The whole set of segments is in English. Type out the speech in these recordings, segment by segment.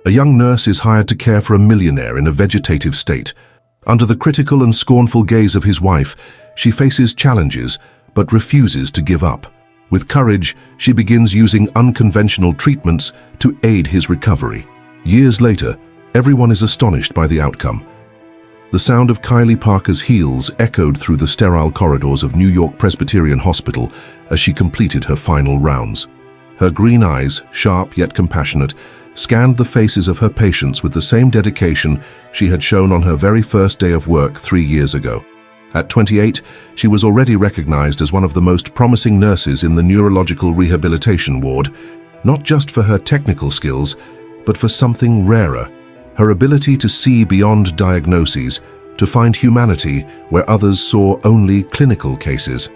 A young nurse is hired to care for a millionaire in a vegetative state. Under the critical and scornful gaze of his wife, she faces challenges but refuses to give up. With courage, she begins using unconventional treatments to aid his recovery. Years later, everyone is astonished by the outcome. The sound of Kylie Parker's heels echoed through the sterile corridors of New York Presbyterian Hospital as she completed her final rounds. Her green eyes, sharp yet compassionate, scanned the faces of her patients with the same dedication she had shown on her very first day of work 3 years ago. At 28, she was already recognized as one of the most promising nurses in the neurological rehabilitation ward, not just for her technical skills, but for something rarer, her ability to see beyond diagnoses, to find humanity where others saw only clinical cases.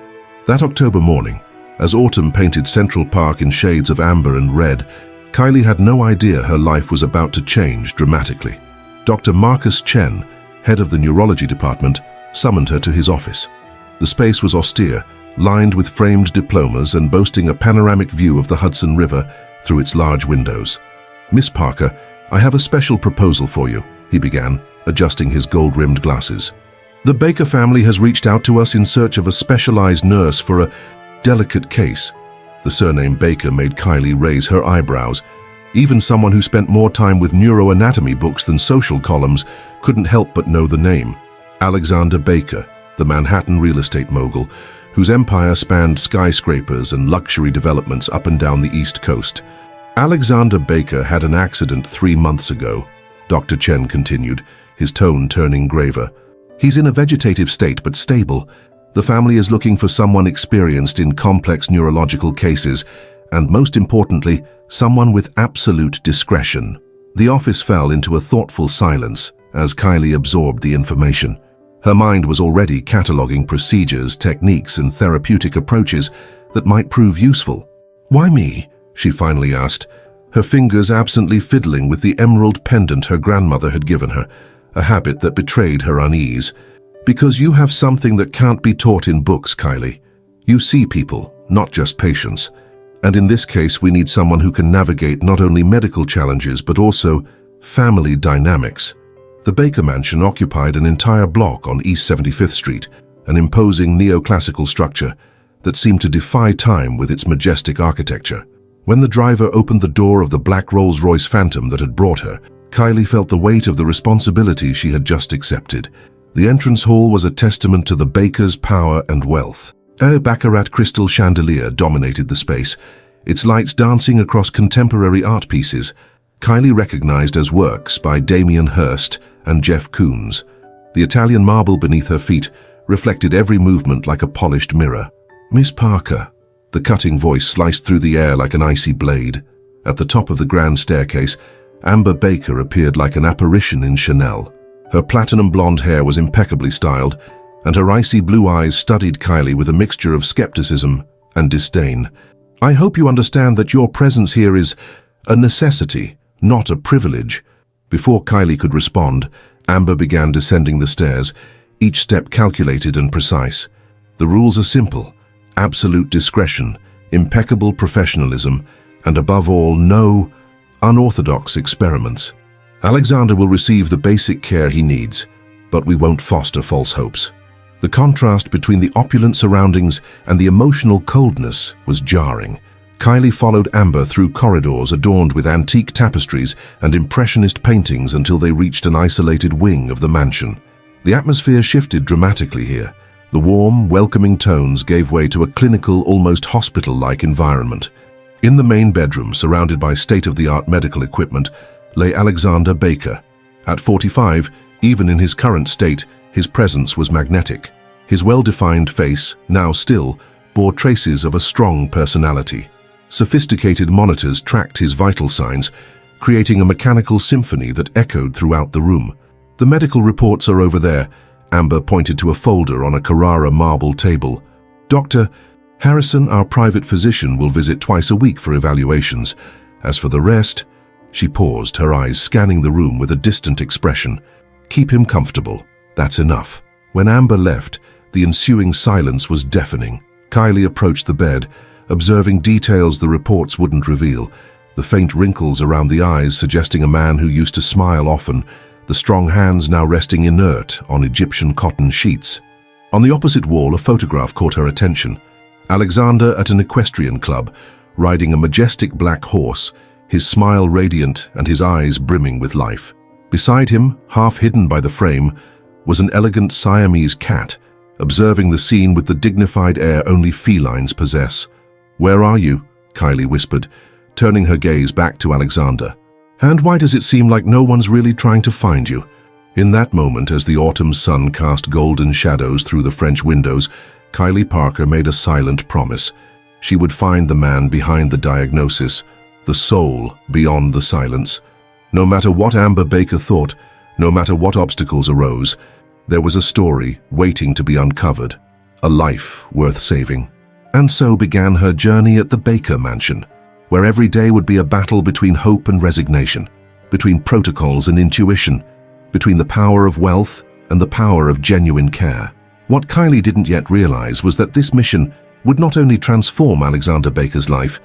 That October morning, as autumn painted Central Park in shades of amber and red, Kylie had no idea her life was about to change dramatically. Dr. Marcus Chen, head of the neurology department, summoned her to his office. The space was austere, lined with framed diplomas and boasting a panoramic view of the Hudson River through its large windows. "Miss Parker, I have a special proposal for you," he began, adjusting his gold-rimmed glasses. "The Baker family has reached out to us in search of a specialized nurse for a delicate case." The surname Baker made Kylie raise her eyebrows. Even someone who spent more time with neuroanatomy books than social columns couldn't help but know the name. Alexander Baker, the Manhattan real estate mogul, whose empire spanned skyscrapers and luxury developments up and down the East Coast. "Alexander Baker had an accident 3 months ago," Dr. Chen continued, his tone turning graver. "He's in a vegetative state but stable. The family is looking for someone experienced in complex neurological cases, and most importantly, someone with absolute discretion." The office fell into a thoughtful silence as Kylie absorbed the information. Her mind was already cataloging procedures, techniques, and therapeutic approaches that might prove useful. "Why me?" she finally asked, her fingers absently fiddling with the emerald pendant her grandmother had given her, a habit that betrayed her unease. "Because you have something that can't be taught in books, Kylie. You see people, not just patients. And in this case, we need someone who can navigate not only medical challenges, but also family dynamics." The Baker Mansion occupied an entire block on East 75th Street, an imposing neoclassical structure that seemed to defy time with its majestic architecture. When the driver opened the door of the black Rolls-Royce Phantom that had brought her, Kylie felt the weight of the responsibility she had just accepted. The entrance hall was a testament to the Baker's power and wealth. A baccarat crystal chandelier dominated the space, its lights dancing across contemporary art pieces, Kylie recognized as works by Damien Hirst and Jeff Koons. The Italian marble beneath her feet reflected every movement like a polished mirror. "Miss Parker," the cutting voice sliced through the air like an icy blade. At the top of the grand staircase, Amber Baker appeared like an apparition in Chanel. Her platinum blonde hair was impeccably styled, and her icy blue eyes studied Kylie with a mixture of skepticism and disdain. "I hope you understand that your presence here is a necessity, not a privilege." Before Kylie could respond, Amber began descending the stairs, each step calculated and precise. "The rules are simple: absolute discretion, impeccable professionalism, and above all, no unorthodox experiments. Alexander will receive the basic care he needs, but we won't foster false hopes." The contrast between the opulent surroundings and the emotional coldness was jarring. Kylie followed Amber through corridors adorned with antique tapestries and impressionist paintings until they reached an isolated wing of the mansion. The atmosphere shifted dramatically here. The warm, welcoming tones gave way to a clinical, almost hospital-like environment. In the main bedroom, surrounded by state-of-the-art medical equipment, lay Alexander Baker. At 45, even in his current state, his presence was magnetic. His well-defined face, now still, bore traces of a strong personality. Sophisticated monitors tracked his vital signs, creating a mechanical symphony that echoed throughout the room. "The medical reports are over there," Amber pointed to a folder on a Carrara marble table. "Dr. Harrison, our private physician, will visit twice a week for evaluations. As for the rest..." She paused, her eyes scanning the room with a distant expression. "Keep him comfortable. That's enough." When Amber left, the ensuing silence was deafening. Kylie approached the bed, observing details the reports wouldn't reveal: the faint wrinkles around the eyes suggesting a man who used to smile often, the strong hands now resting inert on Egyptian cotton sheets. On the opposite wall, a photograph caught her attention. Alexander at an equestrian club, riding a majestic black horse, his smile radiant and his eyes brimming with life. Beside him, half hidden by the frame, was an elegant Siamese cat, observing the scene with the dignified air only felines possess. "Where are you?" Kylie whispered, turning her gaze back to Alexander. "And why does it seem like no one's really trying to find you?" In that moment, as the autumn sun cast golden shadows through the French windows, Kylie Parker made a silent promise. She would find the man behind the diagnosis, the soul beyond the silence. No matter what Amber Baker thought, no matter what obstacles arose, there was a story waiting to be uncovered, a life worth saving. And so began her journey at the Baker Mansion, where every day would be a battle between hope and resignation, between protocols and intuition, between the power of wealth and the power of genuine care. What Kylie didn't yet realize was that this mission would not only transform Alexander Baker's life,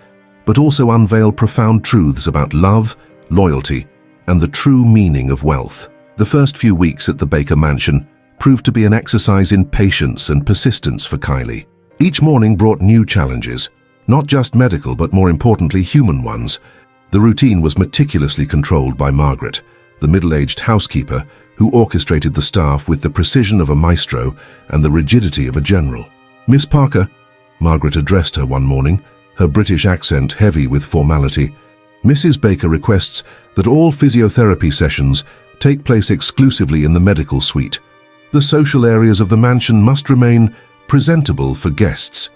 but also unveil profound truths about love, loyalty, and the true meaning of wealth. The first few weeks at the Baker Mansion proved to be an exercise in patience and persistence for Kylie. Each morning brought new challenges, not just medical but more importantly human ones. The routine was meticulously controlled by Margaret, the middle-aged housekeeper who orchestrated the staff with the precision of a maestro and the rigidity of a general. "Miss Parker," Margaret addressed her one morning, her British accent heavy with formality, "Mrs. Baker requests that all physiotherapy sessions take place exclusively in the medical suite. The social areas of the mansion must remain presentable for guests."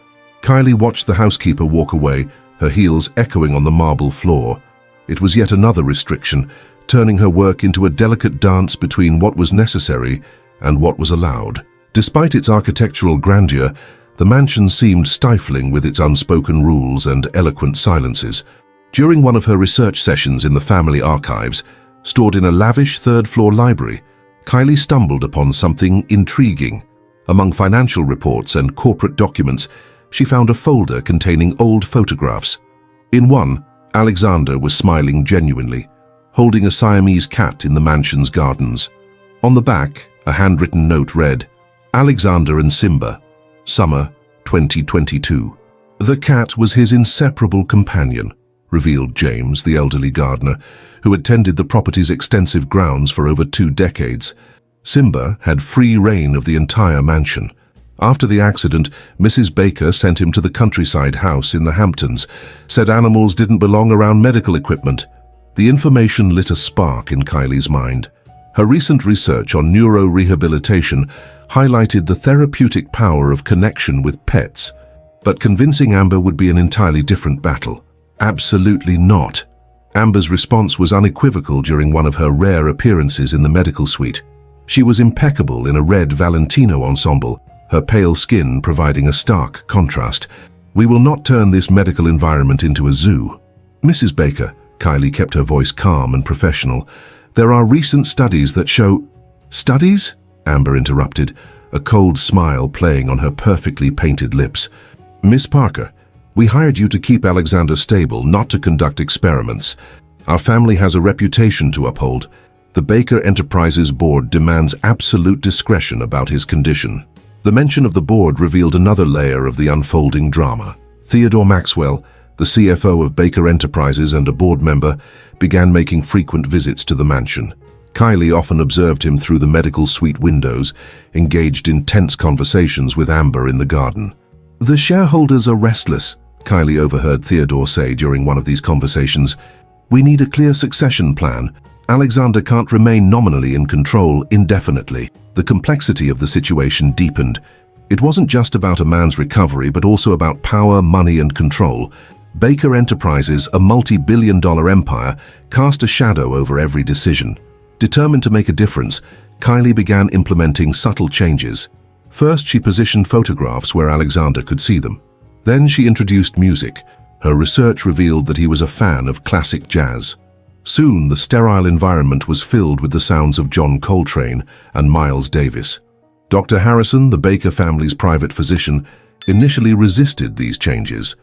Kylie watched the housekeeper walk away, her heels echoing on the marble floor. It was yet another restriction, turning her work into a delicate dance between what was necessary and what was allowed. Despite its architectural grandeur, the mansion seemed stifling with its unspoken rules and eloquent silences. During one of her research sessions in the family archives, stored in a lavish third-floor library, Kylie stumbled upon something intriguing. Among financial reports and corporate documents, she found a folder containing old photographs. In one, Alexander was smiling genuinely, holding a Siamese cat in the mansion's gardens. On the back, a handwritten note read, "Alexander and Simba, Summer 2022. The cat was his inseparable companion, revealed James, the elderly gardener, who had tended the property's extensive grounds for over 2 decades. Simba had free reign of the entire mansion. After the accident, Mrs. Baker sent him to the countryside house in the Hamptons, said animals didn't belong around medical equipment. The information lit a spark in Kylie's mind. Her recent research on neurorehabilitation highlighted the therapeutic power of connection with pets. But convincing Amber would be an entirely different battle. Absolutely not. Amber's response was unequivocal during one of her rare appearances in the medical suite. She was impeccable in a red Valentino ensemble, her pale skin providing a stark contrast. "We will not turn this medical environment into a zoo." "Mrs. Baker," Kylie kept her voice calm and professional, "there are recent studies that show—" "Studies?" Amber interrupted, a cold smile playing on her perfectly painted lips. "Miss Parker, we hired you to keep Alexander stable, not to conduct experiments. Our family has a reputation to uphold. The Baker Enterprises board demands absolute discretion about his condition." The mention of the board revealed another layer of the unfolding drama. Theodore Maxwell, the CFO of Baker Enterprises and a board member, began making frequent visits to the mansion. Kylie often observed him through the medical suite windows, engaged in tense conversations with Amber in the garden. "The shareholders are restless," Kylie overheard Theodore say during one of these conversations. "We need a clear succession plan. Alexander can't remain nominally in control indefinitely." The complexity of the situation deepened. It wasn't just about a man's recovery, but also about power, money, and control. Baker Enterprises, a multi-billion-dollar empire, cast a shadow over every decision. Determined to make a difference, Kylie began implementing subtle changes. First, she positioned photographs where Alexander could see them. Then she introduced music. Her research revealed that he was a fan of classic jazz. Soon, the sterile environment was filled with the sounds of John Coltrane and Miles Davis. Dr. Harrison, the Baker family's private physician, initially resisted these changes.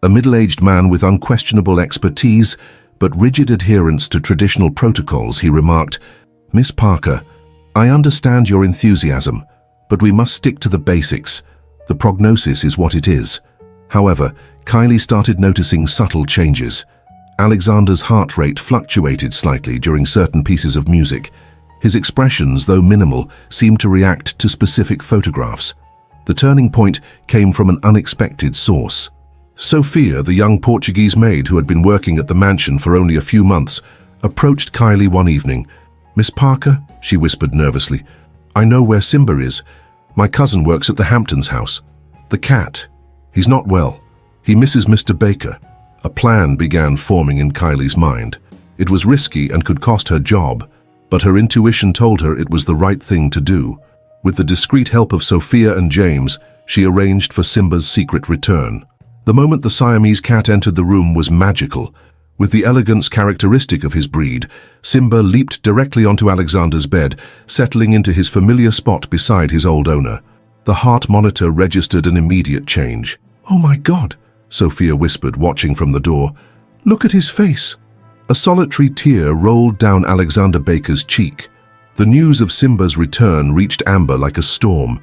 A middle-aged man with unquestionable expertise, but rigid adherence to traditional protocols, he remarked, "Miss Parker, I understand your enthusiasm, but we must stick to the basics. The prognosis is what it is." However, Kylie started noticing subtle changes. Alexander's heart rate fluctuated slightly during certain pieces of music. His expressions, though minimal, seemed to react to specific photographs. The turning point came from an unexpected source. Sophia, the young Portuguese maid who had been working at the mansion for only a few months, approached Kylie one evening. "Miss Parker," she whispered nervously, "I know where Simba is. My cousin works at the Hamptons house. The cat. He's not well. He misses Mr. Baker." A plan began forming in Kylie's mind. It was risky and could cost her job, but her intuition told her it was the right thing to do. With the discreet help of Sophia and James, she arranged for Simba's secret return. The moment the Siamese cat entered the room was magical. With the elegance characteristic of his breed, Simba leaped directly onto Alexander's bed, settling into his familiar spot beside his old owner. The heart monitor registered an immediate change. "Oh my God," Sophia whispered, watching from the door. "Look at his face." A solitary tear rolled down Alexander Baker's cheek. The news of Simba's return reached Amber like a storm.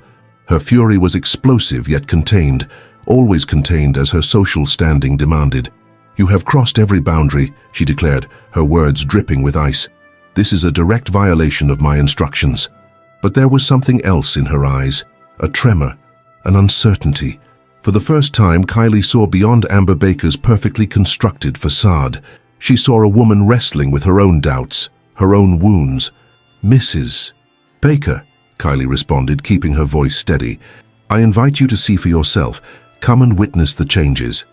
Her fury was explosive yet contained, always contained as her social standing demanded. "You have crossed every boundary," she declared, her words dripping with ice. "This is a direct violation of my instructions." But there was something else in her eyes, a tremor, an uncertainty. For the first time, Kylie saw beyond Amber Baker's perfectly constructed facade. She saw a woman wrestling with her own doubts, her own wounds. "Mrs. Baker," Kylie responded, keeping her voice steady, "I invite you to see for yourself. Come and witness the changes."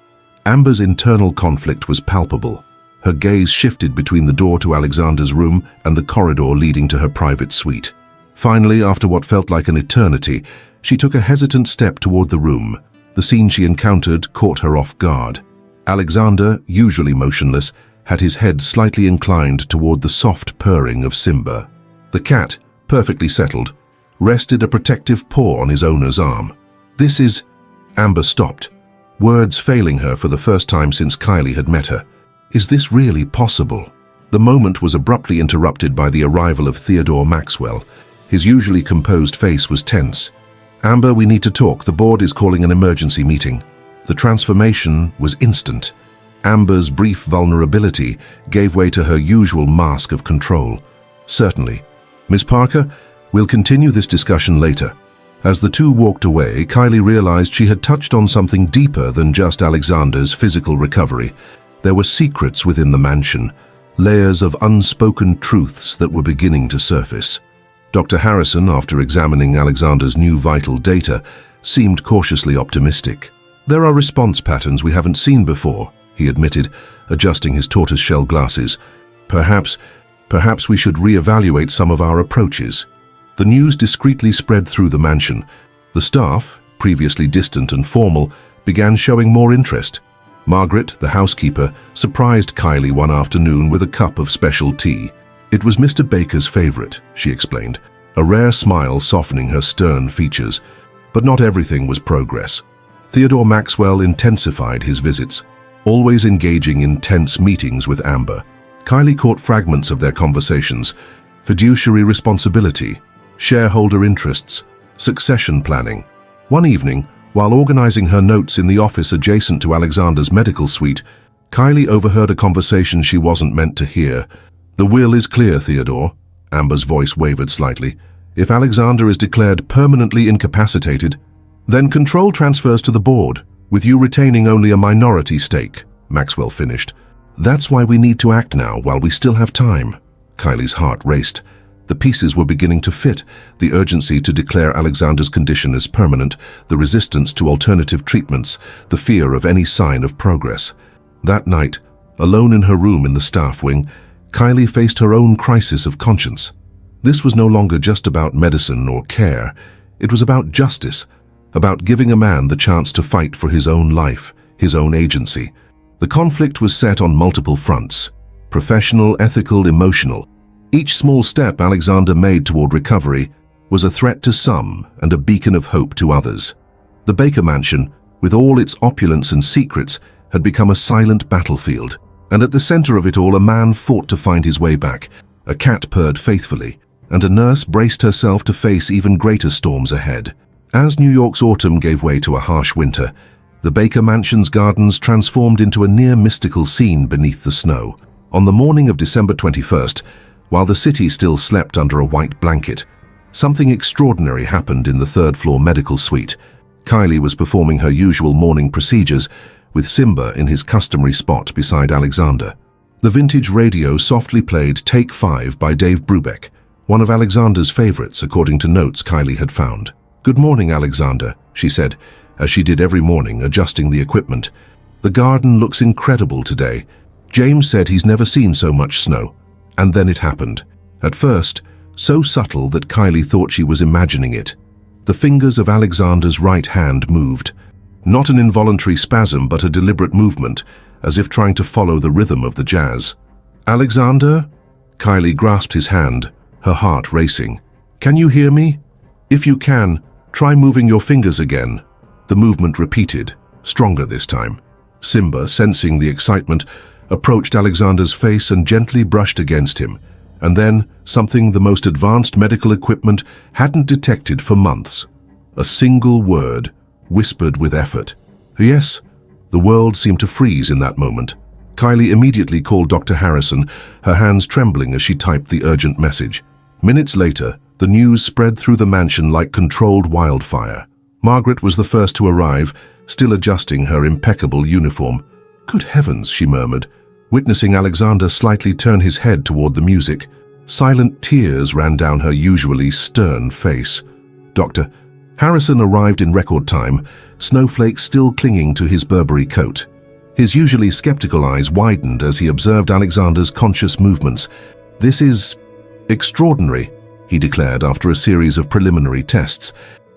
Amber's internal conflict was palpable. Her gaze shifted between the door to Alexander's room and the corridor leading to her private suite. Finally, after what felt like an eternity, she took a hesitant step toward the room. The scene she encountered caught her off guard. Alexander, usually motionless, had his head slightly inclined toward the soft purring of Simba. The cat, perfectly settled, rested a protective paw on his owner's arm. "This is—" Amber stopped, words failing her for the first time since Kylie had met her. "Is this really possible?" The moment was abruptly interrupted by the arrival of Theodore Maxwell. His usually composed face was tense. "Amber, we need to talk. The board is calling an emergency meeting." The transformation was instant. Amber's brief vulnerability gave way to her usual mask of control. "Certainly. Miss Parker, we'll continue this discussion later." As the two walked away, Kylie realized she had touched on something deeper than just Alexander's physical recovery. There were secrets within the mansion, layers of unspoken truths that were beginning to surface. Dr. Harrison, after examining Alexander's new vital data, seemed cautiously optimistic. "There are response patterns we haven't seen before," he admitted, adjusting his tortoiseshell glasses. Perhaps we should reevaluate some of our approaches." The news discreetly spread through the mansion. The staff, previously distant and formal, began showing more interest. Margaret, the housekeeper, surprised Kylie one afternoon with a cup of special tea. It was Mr. Baker's favorite, she explained, a rare smile softening her stern features. But not everything was progress. Theodore Maxwell intensified his visits, always engaging in tense meetings with Amber. Kylie caught fragments of their conversations: fiduciary responsibility, shareholder interests, succession planning. One evening, while organizing her notes in the office adjacent to Alexander's medical suite, Kylie overheard a conversation she wasn't meant to hear. "The will is clear, Theodore." Amber's voice wavered slightly. "If Alexander is declared permanently incapacitated, then control transfers to the board, with you retaining only a minority stake," Maxwell finished. "That's why we need to act now, while we still have time." Kylie's heart raced. The pieces were beginning to fit: the urgency to declare Alexander's condition as permanent, the resistance to alternative treatments, the fear of any sign of progress. That night, alone in her room in the staff wing, Kylie faced her own crisis of conscience. This was no longer just about medicine or care. It was about justice, about giving a man the chance to fight for his own life, his own agency. The conflict was set on multiple fronts: professional, ethical, emotional. Each small step Alexander made toward recovery was a threat to some and a beacon of hope to others. The Baker mansion, with all its opulence and secrets, had become a silent battlefield. And at the center of it all, a man fought to find his way back. A cat purred faithfully, and a nurse braced herself to face even greater storms ahead. As New York's autumn gave way to a harsh winter, the Baker Mansion's gardens transformed into a near-mystical scene beneath the snow. On the morning of December 21st, while the city still slept under a white blanket, something extraordinary happened in the third-floor medical suite. Kylie was performing her usual morning procedures, with Simba in his customary spot beside Alexander. The vintage radio softly played Take 5 by Dave Brubeck, one of Alexander's favorites according to notes Kylie had found. "Good morning, Alexander," she said, as she did every morning, adjusting the equipment. "The garden looks incredible today. James said he's never seen so much snow." And then it happened. At first, so subtle that Kylie thought she was imagining it. The fingers of Alexander's right hand moved. Not an involuntary spasm, but a deliberate movement, as if trying to follow the rhythm of the jazz. "Alexander?" Kylie grasped his hand, her heart racing. "Can you hear me? If you can, try moving your fingers again." The movement repeated, stronger this time. Simba, sensing the excitement, approached Alexander's face and gently brushed against him. And then, something the most advanced medical equipment hadn't detected for months. A single word, whispered with effort. Yes, the world seemed to freeze in that moment. Kylie immediately called Dr. Harrison, her hands trembling as she typed the urgent message. Minutes later, the news spread through the mansion like controlled wildfire. Margaret was the first to arrive, still adjusting her impeccable uniform. "Good heavens," she murmured, witnessing Alexander slightly turn his head toward the music. Silent tears ran down her usually stern face. Dr. Harrison arrived in record time, snowflakes still clinging to his Burberry coat. His usually skeptical eyes widened as he observed Alexander's conscious movements. "This is extraordinary," he declared after a series of preliminary tests.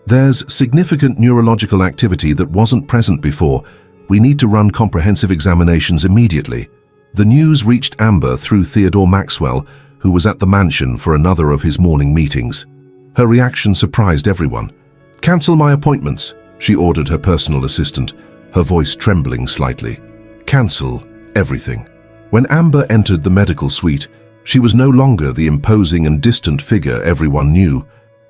"There's significant neurological activity that wasn't present before. We need to run comprehensive examinations immediately." The news reached Amber through Theodore Maxwell, who was at the mansion for another of his morning meetings. Her reaction surprised everyone. "Cancel my appointments," she ordered her personal assistant, her voice trembling slightly. "Cancel everything." When Amber entered the medical suite, she was no longer the imposing and distant figure everyone knew.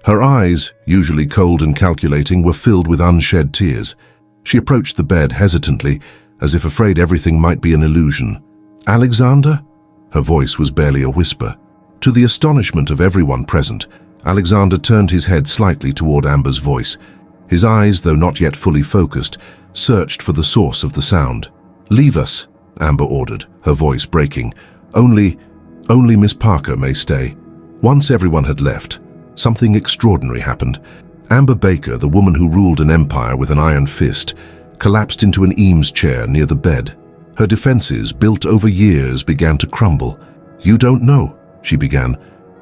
Her eyes, usually cold and calculating, were filled with unshed tears. She approached the bed hesitantly, as if afraid everything might be an illusion. "Alexander?" Her voice was barely a whisper. To the astonishment of everyone present, Alexander turned his head slightly toward Amber's voice. His eyes, though not yet fully focused, searched for the source of the sound. "Leave us," Amber ordered, her voice breaking. Only Miss Parker may stay." Once everyone had left, something extraordinary happened. Amber Baker, the woman who ruled an empire with an iron fist, collapsed into an Eames chair near the bed. Her defenses, built over years, began to crumble. "You don't know," she began,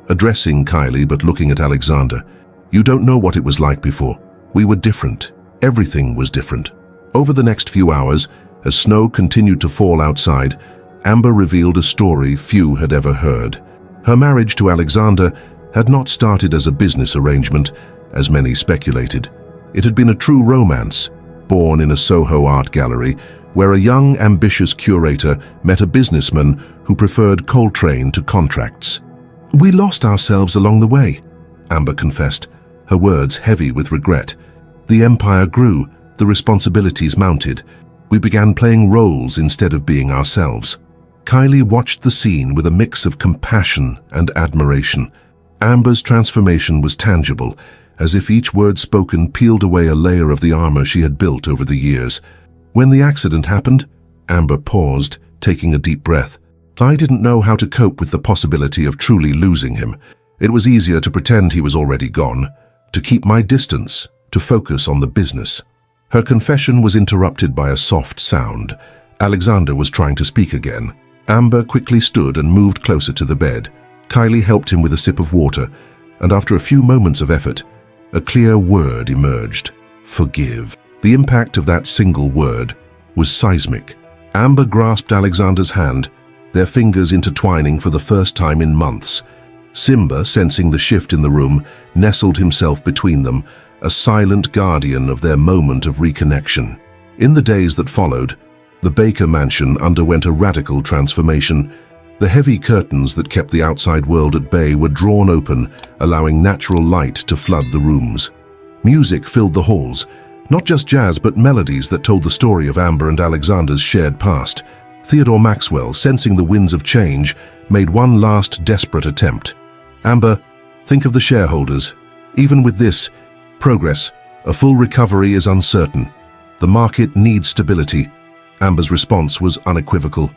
addressing Kylie but looking at Alexander. "You don't know what it was like before. We were different. Everything was different." Over the next few hours, as snow continued to fall outside, Amber revealed a story few had ever heard. Her marriage to Alexander had not started as a business arrangement, as many speculated. It had been a true romance, born in a Soho art gallery, where a young, ambitious curator met a businessman who preferred Coltrane to contracts. "We lost ourselves along the way," Amber confessed, her words heavy with regret. "The empire grew, the responsibilities mounted. We began playing roles instead of being ourselves." Kylie watched the scene with a mix of compassion and admiration. Amber's transformation was tangible, as if each word spoken peeled away a layer of the armor she had built over the years. "When the accident happened," Amber paused, taking a deep breath. "I didn't know how to cope with the possibility of truly losing him. It was easier to pretend he was already gone, to keep my distance, to focus on the business." Her confession was interrupted by a soft sound. Alexander was trying to speak again. Amber quickly stood and moved closer to the bed. Kylie helped him with a sip of water, and after a few moments of effort, a clear word emerged: "Forgive." The impact of that single word was seismic. Amber grasped Alexander's hand, their fingers intertwining for the first time in months. Simba, sensing the shift in the room, nestled himself between them, a silent guardian of their moment of reconnection. In the days that followed, The Baker mansion underwent a radical transformation. The heavy curtains that kept the outside world at bay were drawn open, allowing natural light to flood the rooms. Music filled the halls, not just jazz but melodies that told the story of Amber and Alexander's shared past. Theodore Maxwell, sensing the winds of change, made one last desperate attempt. "Amber, think of the shareholders. Even with this progress, a full recovery is uncertain. The market needs stability." Amber's response was unequivocal.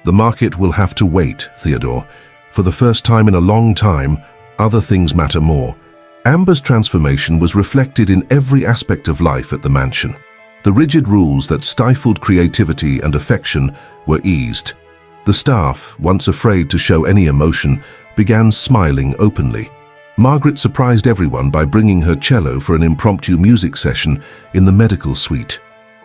"The market will have to wait, Theodore. For the first time in a long time, other things matter more." Amber's transformation was reflected in every aspect of life at the mansion. The rigid rules that stifled creativity and affection were eased. The staff, once afraid to show any emotion, began smiling openly. Margaret surprised everyone by bringing her cello for an impromptu music session in the medical suite.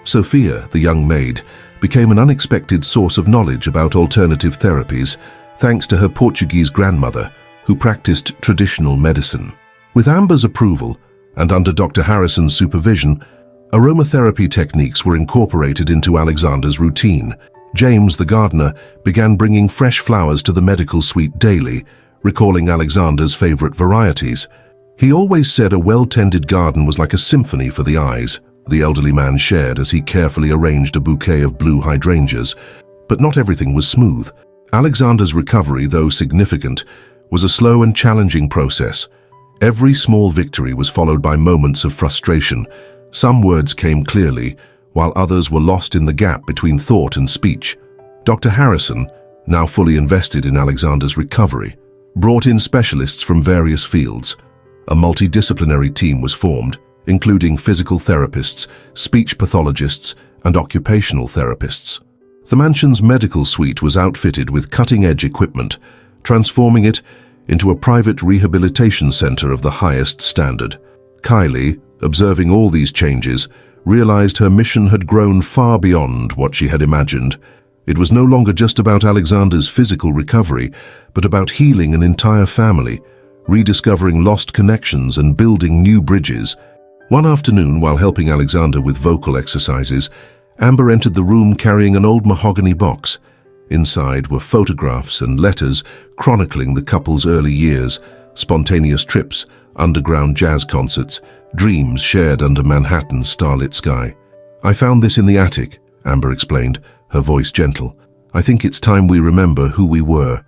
Sophia, the young maid, became an unexpected source of knowledge about alternative therapies, thanks to her Portuguese grandmother, who practiced traditional medicine. With Amber's approval, and under Dr. Harrison's supervision, aromatherapy techniques were incorporated into Alexander's routine. James, the gardener, began bringing fresh flowers to the medical suite daily, recalling Alexander's favorite varieties. "He always said a well-tended garden was like a symphony for the eyes," the elderly man shared as he carefully arranged a bouquet of blue hydrangeas. But not everything was smooth. Alexander's recovery, though significant, was a slow and challenging process. Every small victory was followed by moments of frustration. Some words came clearly, while others were lost in the gap between thought and speech. Dr. Harrison, now fully invested in Alexander's recovery, brought in specialists from various fields. A multidisciplinary team was formed, including physical therapists, speech pathologists, and occupational therapists. The mansion's medical suite was outfitted with cutting-edge equipment, transforming it into a private rehabilitation center of the highest standard. Kylie, observing all these changes, realized her mission had grown far beyond what she had imagined. It was no longer just about Alexander's physical recovery, but about healing an entire family, rediscovering lost connections and building new bridges. One afternoon, while helping Alexander with vocal exercises, Amber entered the room carrying an old mahogany box. Inside were photographs and letters chronicling the couple's early years, spontaneous trips, underground jazz concerts, dreams shared under Manhattan's starlit sky. "I found this in the attic," Amber explained, her voice gentle. "I think it's time we remember who we were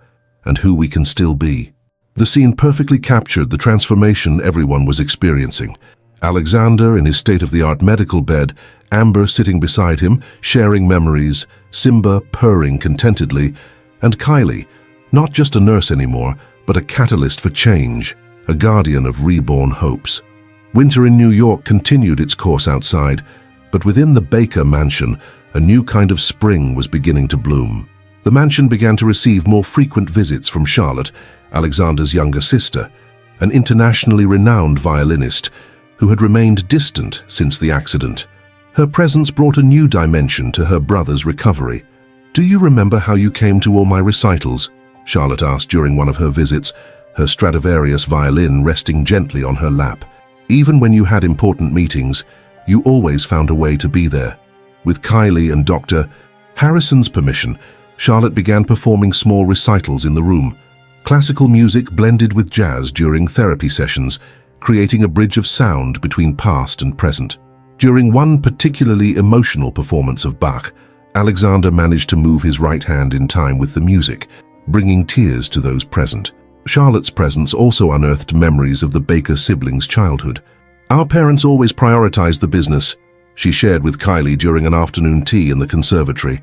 and who we can still be." The scene perfectly captured the transformation everyone was experiencing. Alexander in his state-of-the-art medical bed, Amber sitting beside him, sharing memories, Simba purring contentedly, and Kylie, not just a nurse anymore, but a catalyst for change, a guardian of reborn hopes. Winter in New York continued its course outside, but within the Baker mansion, a new kind of spring was beginning to bloom. The mansion began to receive more frequent visits from Charlotte, Alexander's younger sister, an internationally renowned violinist who had remained distant since the accident. Her presence brought a new dimension to her brother's recovery. "Do you remember how you came to all my recitals?" Charlotte asked during one of her visits, her Stradivarius violin resting gently on her lap. "Even when you had important meetings, you always found a way to be there." With Kylie and Dr. Harrison's permission, Charlotte began performing small recitals in the room. Classical music blended with jazz during therapy sessions, creating a bridge of sound between past and present. During one particularly emotional performance of Bach, Alexander managed to move his right hand in time with the music, bringing tears to those present. Charlotte's presence also unearthed memories of the Baker siblings' childhood. "Our parents always prioritized the business," she shared with Kylie during an afternoon tea in the conservatory.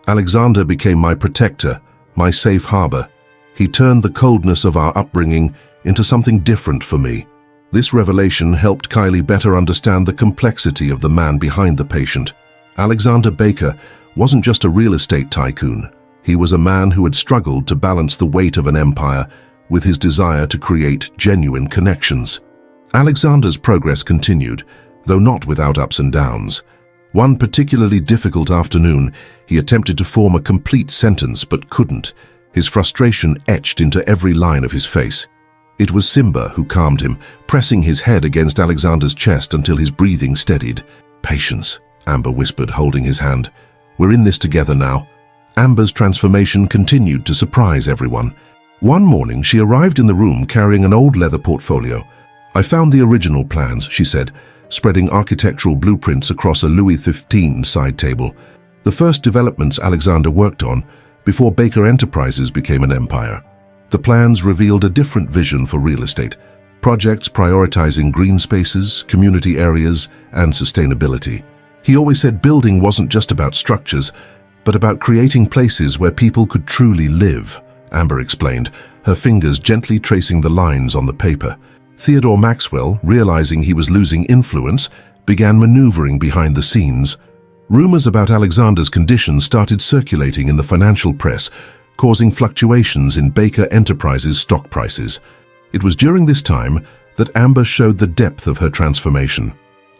"Alexander became my protector, my safe harbor. He turned the coldness of our upbringing into something different for me." This revelation helped Kylie better understand the complexity of the man behind the patient. Alexander Baker wasn't just a real estate tycoon. He was a man who had struggled to balance the weight of an empire with his desire to create genuine connections. Alexander's progress continued, though not without ups and downs. One particularly difficult afternoon, he attempted to form a complete sentence but couldn't, his frustration etched into every line of his face. It was Simba who calmed him, pressing his head against Alexander's chest until his breathing steadied. "Patience," Amber whispered, holding his hand. We're in this together now. Amber's transformation continued to surprise everyone. One morning, she arrived in the room carrying an old leather portfolio. I found the original plans, she said, spreading architectural blueprints across a Louis XV side table. The first developments Alexander worked on before Baker Enterprises became an empire. The plans revealed a different vision for real estate, projects prioritizing green spaces, community areas, and sustainability. He always said building wasn't just about structures, but about creating places where people could truly live, Amber explained, her fingers gently tracing the lines on the paper. Theodore Maxwell, realizing he was losing influence, began maneuvering behind the scenes. Rumors about Alexander's condition started circulating in the financial press, causing fluctuations in Baker Enterprises' stock prices. It was during this time that Amber showed the depth of her transformation.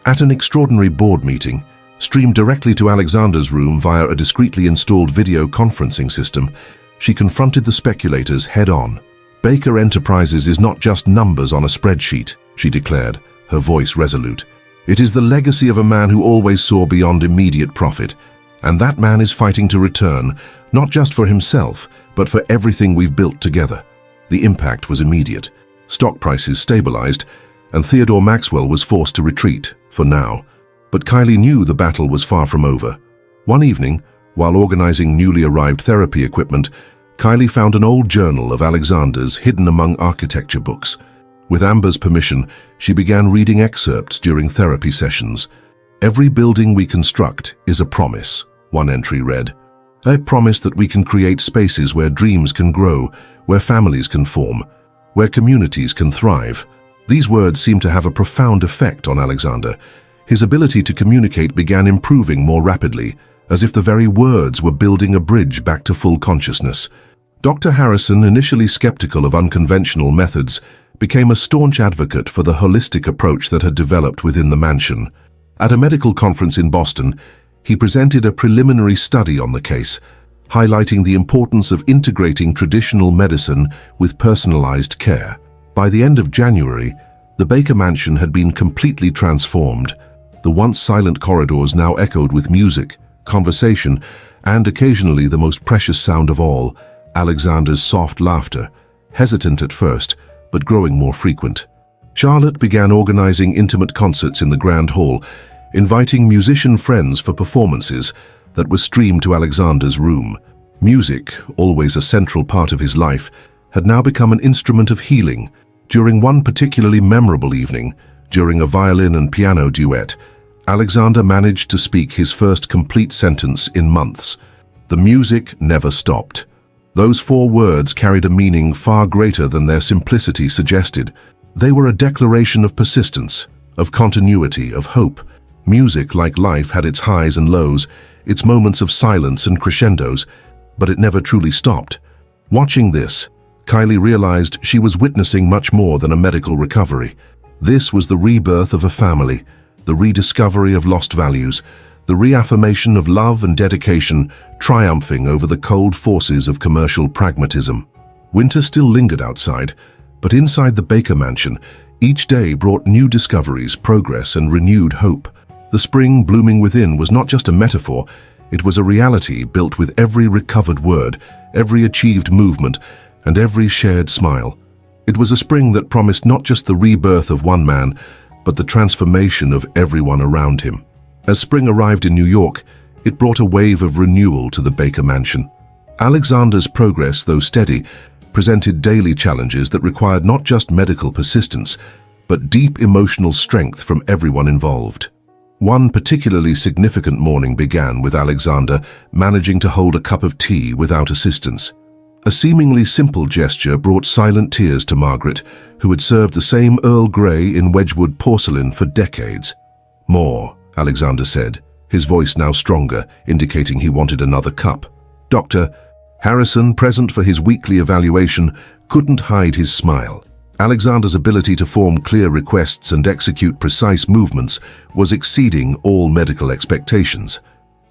At an extraordinary board meeting, streamed directly to Alexander's room via a discreetly installed video conferencing system, she confronted the speculators head-on. Baker Enterprises is not just numbers on a spreadsheet, she declared, her voice resolute. It is the legacy of a man who always saw beyond immediate profit, and that man is fighting to return, not just for himself, but for everything we've built together. The impact was immediate. Stock prices stabilized, and Theodore Maxwell was forced to retreat, for now. But Kylie knew the battle was far from over. One evening, while organizing newly arrived therapy equipment, Kylie found an old journal of Alexander's hidden among architecture books. With Amber's permission, she began reading excerpts during therapy sessions. "Every building we construct is a promise," one entry read. "A promise that we can create spaces where dreams can grow, where families can form, where communities can thrive." These words seemed to have a profound effect on Alexander. His ability to communicate began improving more rapidly, as if the very words were building a bridge back to full consciousness. Dr. Harrison, initially skeptical of unconventional methods, became a staunch advocate for the holistic approach that had developed within the mansion. At a medical conference in Boston, he presented a preliminary study on the case, highlighting the importance of integrating traditional medicine with personalized care. By the end of January, the Baker Mansion had been completely transformed. The once silent corridors now echoed with music, conversation, and occasionally the most precious sound of all, Alexander's soft laughter, hesitant at first, but growing more frequent. Charlotte began organizing intimate concerts in the Grand Hall, inviting musician friends for performances that were streamed to Alexander's room. Music, always a central part of his life, had now become an instrument of healing. During one particularly memorable evening, during a violin and piano duet, Alexander managed to speak his first complete sentence in months. The music never stopped. Those 4 words carried a meaning far greater than their simplicity suggested. They were a declaration of persistence, of continuity, of hope. Music, like life, had its highs and lows, its moments of silence and crescendos, but it never truly stopped. Watching this, Kylie realized she was witnessing much more than a medical recovery. This was the rebirth of a family, the rediscovery of lost values, the reaffirmation of love and dedication triumphing over the cold forces of commercial pragmatism. Winter still lingered outside, but inside the Baker Mansion, each day brought new discoveries, progress, and renewed hope. The spring blooming within was not just a metaphor, it was a reality built with every recovered word, every achieved movement, and every shared smile. It was a spring that promised not just the rebirth of one man, but the transformation of everyone around him. As spring arrived in New York, it brought a wave of renewal to the Baker Mansion. Alexander's progress, though steady, presented daily challenges that required not just medical persistence, but deep emotional strength from everyone involved. One particularly significant morning began with Alexander managing to hold a cup of tea without assistance. A seemingly simple gesture brought silent tears to Margaret, who had served the same Earl Grey in Wedgwood porcelain for decades. "More," Alexander said, his voice now stronger, indicating he wanted another cup. Dr. Harrison, present for his weekly evaluation, couldn't hide his smile. Alexander's ability to form clear requests and execute precise movements was exceeding all medical expectations.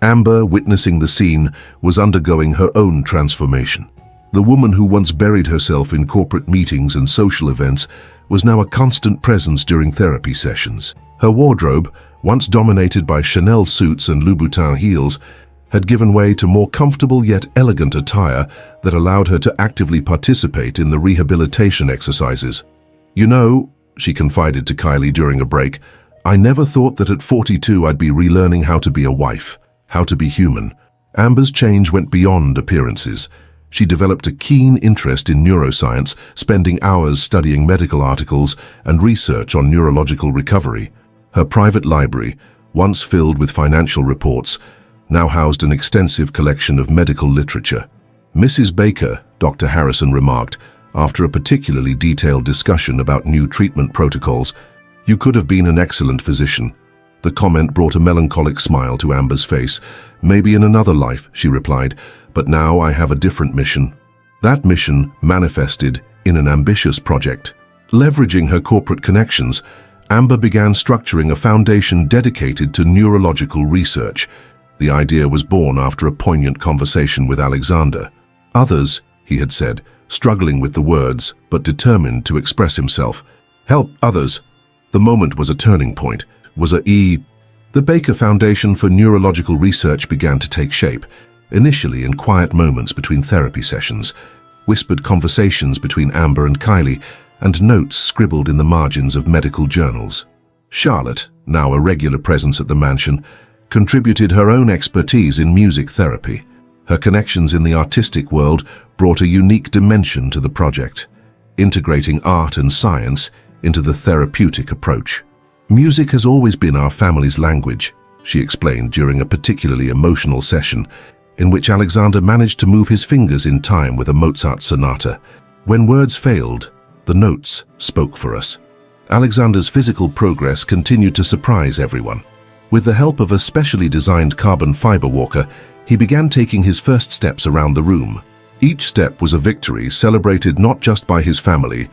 Amber, witnessing the scene, was undergoing her own transformation. The woman who once buried herself in corporate meetings and social events was now a constant presence during therapy sessions. Her wardrobe, once dominated by Chanel suits and Louboutin heels, had given way to more comfortable yet elegant attire that allowed her to actively participate in the rehabilitation exercises. "You know," she confided to Kylie during a break, "I never thought that at 42 I'd be relearning how to be a wife, how to be human." Amber's change went beyond appearances. She developed a keen interest in neuroscience, spending hours studying medical articles and research on neurological recovery. Her private library, once filled with financial reports, now housed an extensive collection of medical literature. "Mrs. Baker," Dr. Harrison remarked, after a particularly detailed discussion about new treatment protocols, "you could have been an excellent physician." The comment brought a melancholic smile to Amber's face. "Maybe in another life," she replied, "but now I have a different mission." That mission manifested in an ambitious project. Leveraging her corporate connections, Amber began structuring a foundation dedicated to neurological research. The idea was born after a poignant conversation with Alexander. "Others," he had said, struggling with the words but determined to express himself. "Help others." The moment was a turning point. The Baker Foundation for Neurological Research began to take shape, initially in quiet moments between therapy sessions, whispered conversations between Amber and Kylie, and notes scribbled in the margins of medical journals. Charlotte, now a regular presence at the mansion, contributed her own expertise in music therapy. Her connections in the artistic world brought a unique dimension to the project, integrating art and science into the therapeutic approach. "Music has always been our family's language," she explained during a particularly emotional session in which Alexander managed to move his fingers in time with a Mozart sonata. "When words failed, the notes spoke for us." Alexander's physical progress continued to surprise everyone. With the help of a specially designed carbon fiber walker, he began taking his first steps around the room. Each step was a victory celebrated not just by his family,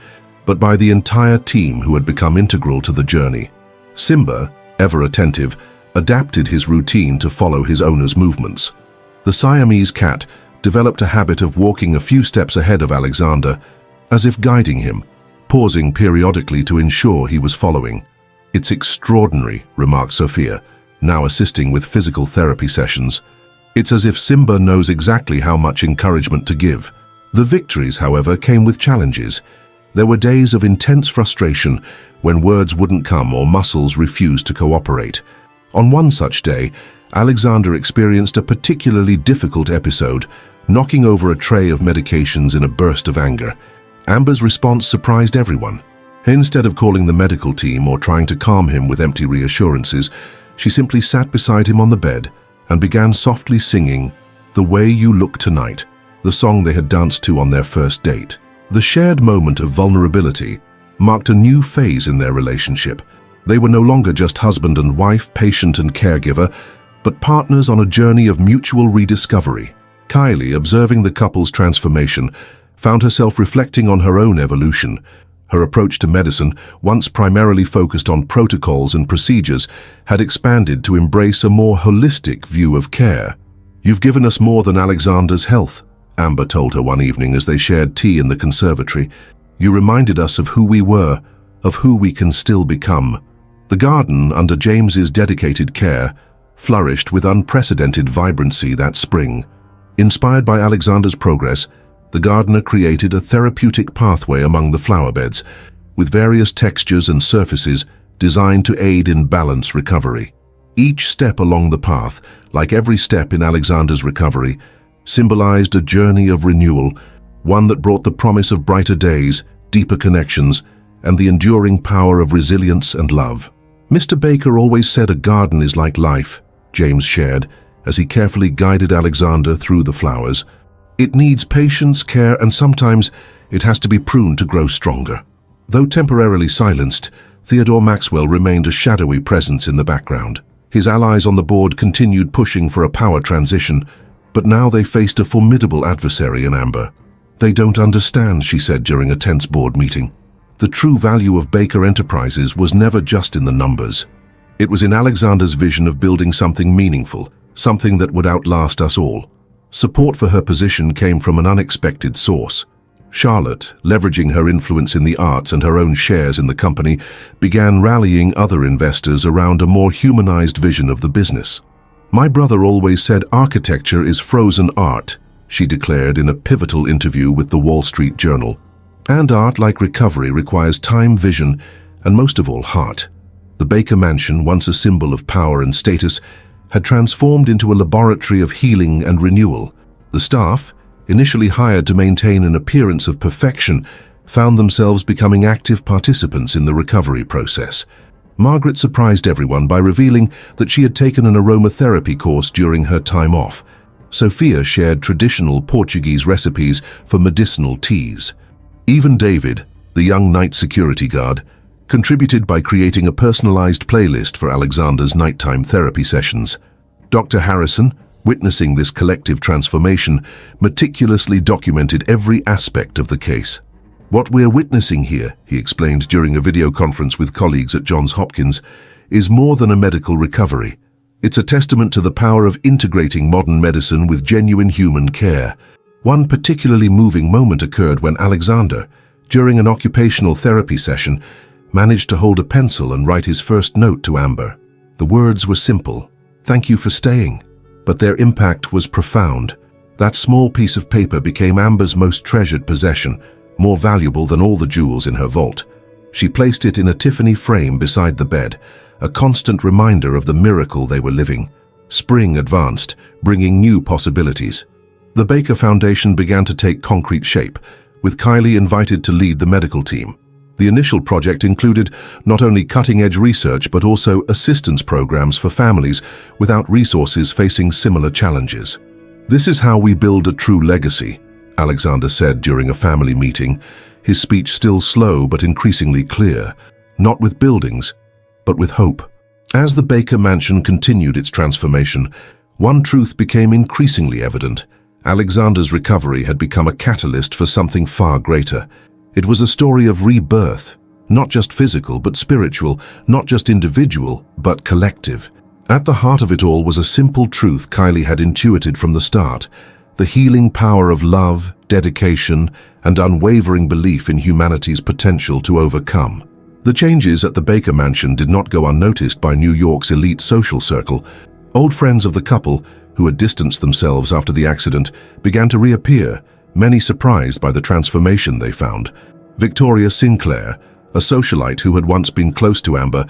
but by the entire team who had become integral to the journey. Simba, ever attentive, adapted his routine to follow his owner's movements. The Siamese cat developed a habit of walking a few steps ahead of Alexander, as if guiding him, pausing periodically to ensure he was following. "It's extraordinary," remarked Sophia, now assisting with physical therapy sessions. "It's as if Simba knows exactly how much encouragement to give." The victories, however, came with challenges. There were days of intense frustration when words wouldn't come or muscles refused to cooperate. On one such day, Alexander experienced a particularly difficult episode, knocking over a tray of medications in a burst of anger. Amber's response surprised everyone. Instead of calling the medical team or trying to calm him with empty reassurances, she simply sat beside him on the bed and began softly singing "The Way You Look Tonight," the song they had danced to on their first date. The shared moment of vulnerability marked a new phase in their relationship. They were no longer just husband and wife, patient and caregiver, but partners on a journey of mutual rediscovery. Kylie, observing the couple's transformation, found herself reflecting on her own evolution. Her approach to medicine, once primarily focused on protocols and procedures, had expanded to embrace a more holistic view of care. "You've given us more than Alexander's health," Amber told her one evening as they shared tea in the conservatory. "You reminded us of who we were, of who we can still become." The garden, under James's dedicated care, flourished with unprecedented vibrancy that spring. Inspired by Alexander's progress, the gardener created a therapeutic pathway among the flower beds, with various textures and surfaces designed to aid in balance recovery. Each step along the path, like every step in Alexander's recovery, symbolized a journey of renewal, one that brought the promise of brighter days, deeper connections, and the enduring power of resilience and love. "Mr. Baker always said a garden is like life," James shared, as he carefully guided Alexander through the flowers. "It needs patience, care, and sometimes it has to be pruned to grow stronger." Though temporarily silenced, Theodore Maxwell remained a shadowy presence in the background. His allies on the board continued pushing for a power transition, but now they faced a formidable adversary in Amber. "They don't understand," she said during a tense board meeting. The true value of Baker Enterprises was never just in the numbers. It was in Alexander's vision of building something meaningful, something that would outlast us all. Support for her position came from an unexpected source. Charlotte, leveraging her influence in the arts and her own shares in the company, began rallying other investors around a more humanized vision of the business. "My brother always said architecture is frozen art," she declared in a pivotal interview with the Wall Street Journal. And art, like recovery, requires time, vision, and most of all, heart. The Baker Mansion, once a symbol of power and status, had transformed into a laboratory of healing and renewal. The staff, initially hired to maintain an appearance of perfection, found themselves becoming active participants in the recovery process. Margaret surprised everyone by revealing that she had taken an aromatherapy course during her time off. Sophia shared traditional Portuguese recipes for medicinal teas. Even David, the young night security guard, contributed by creating a personalized playlist for Alexander's nighttime therapy sessions. Dr. Harrison, witnessing this collective transformation, meticulously documented every aspect of the case. "What we're witnessing here," he explained during a video conference with colleagues at Johns Hopkins, "is more than a medical recovery. It's a testament to the power of integrating modern medicine with genuine human care." One particularly moving moment occurred when Alexander, during an occupational therapy session, managed to hold a pencil and write his first note to Amber. The words were simple: "Thank you for staying." But their impact was profound. That small piece of paper became Amber's most treasured possession, more valuable than all the jewels in her vault. She placed it in a Tiffany frame beside the bed, a constant reminder of the miracle they were living. Spring advanced, bringing new possibilities. The Baker Foundation began to take concrete shape, with Kylie invited to lead the medical team. The initial project included not only cutting-edge research but also assistance programs for families without resources facing similar challenges. "This is how we build a true legacy," Alexander said during a family meeting, his speech still slow but increasingly clear, "not with buildings, but with hope." As the Baker Mansion continued its transformation, one truth became increasingly evident. Alexander's recovery had become a catalyst for something far greater. It was a story of rebirth, not just physical but spiritual, not just individual but collective. At the heart of it all was a simple truth Kylie had intuited from the start: the healing power of love, dedication, and unwavering belief in humanity's potential to overcome. The changes at the Baker Mansion did not go unnoticed by New York's elite social circle. Old friends of the couple, who had distanced themselves after the accident, began to reappear, many surprised by the transformation they found. Victoria Sinclair, a socialite who had once been close to Amber,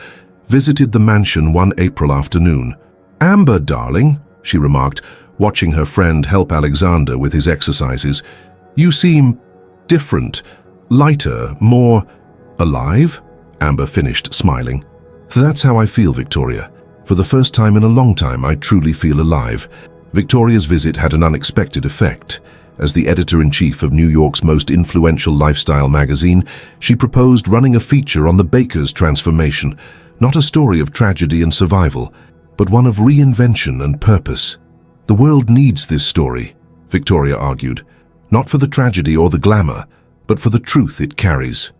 visited the mansion one April afternoon. "Amber, darling," she remarked, watching her friend help Alexander with his exercises, "you seem different, lighter, more alive?" Amber finished, smiling. "That's how I feel, Victoria. For the first time in a long time, I truly feel alive." Victoria's visit had an unexpected effect. As the editor-in-chief of New York's most influential lifestyle magazine, she proposed running a feature on the Baker's transformation, not a story of tragedy and survival, but one of reinvention and purpose. "The world needs this story," Victoria argued, "not for the tragedy or the glamour, but for the truth it carries."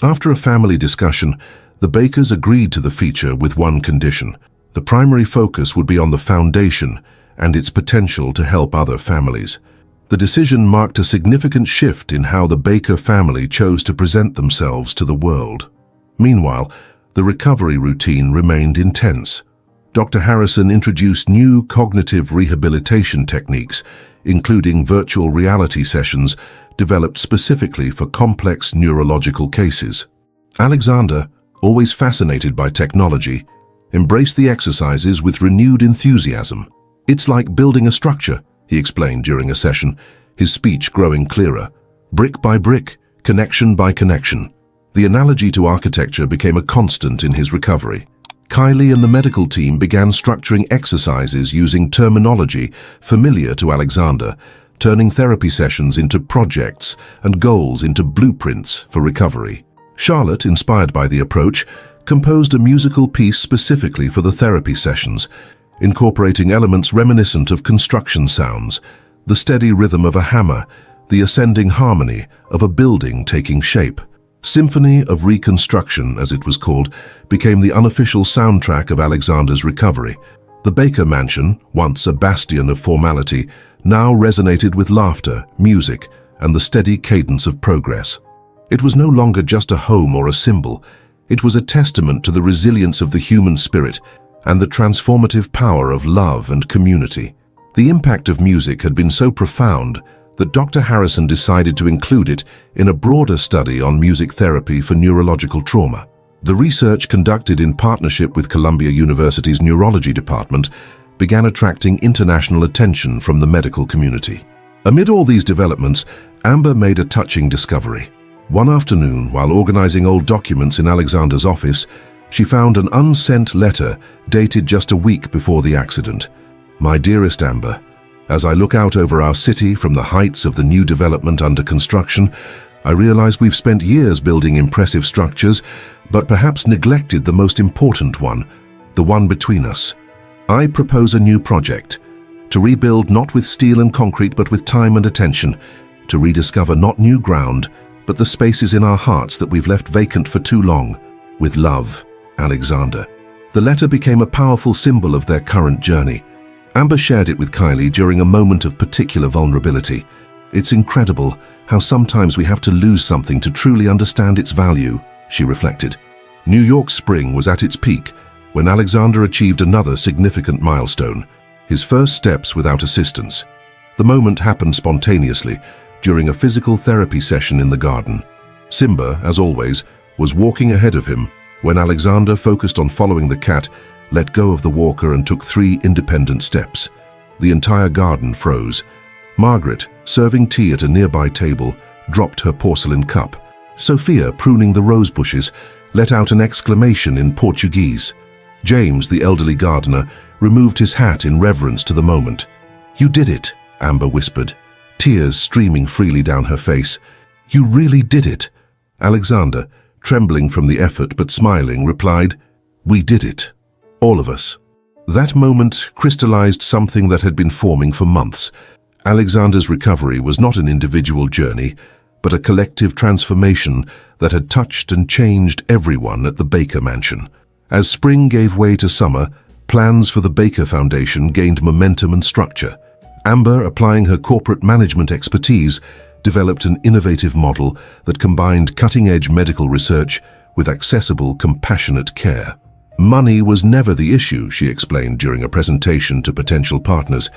After a family discussion, the Bakers agreed to the feature with one condition. The primary focus would be on the foundation and its potential to help other families. The decision marked a significant shift in how the Baker family chose to present themselves to the world. Meanwhile, the recovery routine remained intense. Dr. Harrison introduced new cognitive rehabilitation techniques, including virtual reality sessions developed specifically for complex neurological cases. Alexander, always fascinated by technology, embraced the exercises with renewed enthusiasm. "It's like building a structure," he explained during a session, his speech growing clearer. "Brick by brick, connection by connection." The analogy to architecture became a constant in his recovery. Kylie and the medical team began structuring exercises using terminology familiar to Alexander, turning therapy sessions into projects and goals into blueprints for recovery. Charlotte, inspired by the approach, composed a musical piece specifically for the therapy sessions, incorporating elements reminiscent of construction sounds, the steady rhythm of a hammer, the ascending harmony of a building taking shape. Symphony of Reconstruction, as it was called, became the unofficial soundtrack of Alexander's recovery. The Baker Mansion, once a bastion of formality, now resonated with laughter, music, and the steady cadence of progress. It was no longer just a home or a symbol. It was a testament to the resilience of the human spirit and the transformative power of love and community. The impact of music had been so profound that Dr. Harrison decided to include it in a broader study on music therapy for neurological trauma. The research, conducted in partnership with Columbia University's neurology department, began attracting international attention from the medical community. Amid all these developments, Amber made a touching discovery. One afternoon, while organizing old documents in Alexander's office, she found an unsent letter dated just a week before the accident. "My dearest Amber, as I look out over our city from the heights of the new development under construction, I realize we've spent years building impressive structures, but perhaps neglected the most important one, the one between us. I propose a new project, to rebuild not with steel and concrete but with time and attention, to rediscover not new ground, but the spaces in our hearts that we've left vacant for too long. With love, Alexander." The letter became a powerful symbol of their current journey. Amber shared it with Kylie during a moment of particular vulnerability. "It's incredible how sometimes we have to lose something to truly understand its value," she reflected. New York's spring was at its peak when Alexander achieved another significant milestone, his first steps without assistance. The moment happened spontaneously during a physical therapy session in the garden. Simba, as always, was walking ahead of him when Alexander, focused on following the cat, let go of the walker and took 3 independent steps. The entire garden froze. Margaret, serving tea at a nearby table, dropped her porcelain cup. Sophia, pruning the rose bushes, let out an exclamation in Portuguese. James, the elderly gardener, removed his hat in reverence to the moment. "You did it," Amber whispered, tears streaming freely down her face. "You really did it." Alexander, trembling from the effort but smiling, replied, "We did it. All of us." That moment crystallized something that had been forming for months. Alexander's recovery was not an individual journey, but a collective transformation that had touched and changed everyone at the Baker Mansion. As spring gave way to summer, plans for the Baker Foundation gained momentum and structure. Amber, applying her corporate management expertise, developed an innovative model that combined cutting-edge medical research with accessible, compassionate care. "Money was never the issue," she explained during a presentation to potential partners.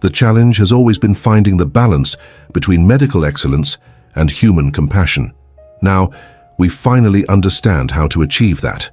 "The challenge has always been finding the balance between medical excellence and human compassion. Now, we finally understand how to achieve that."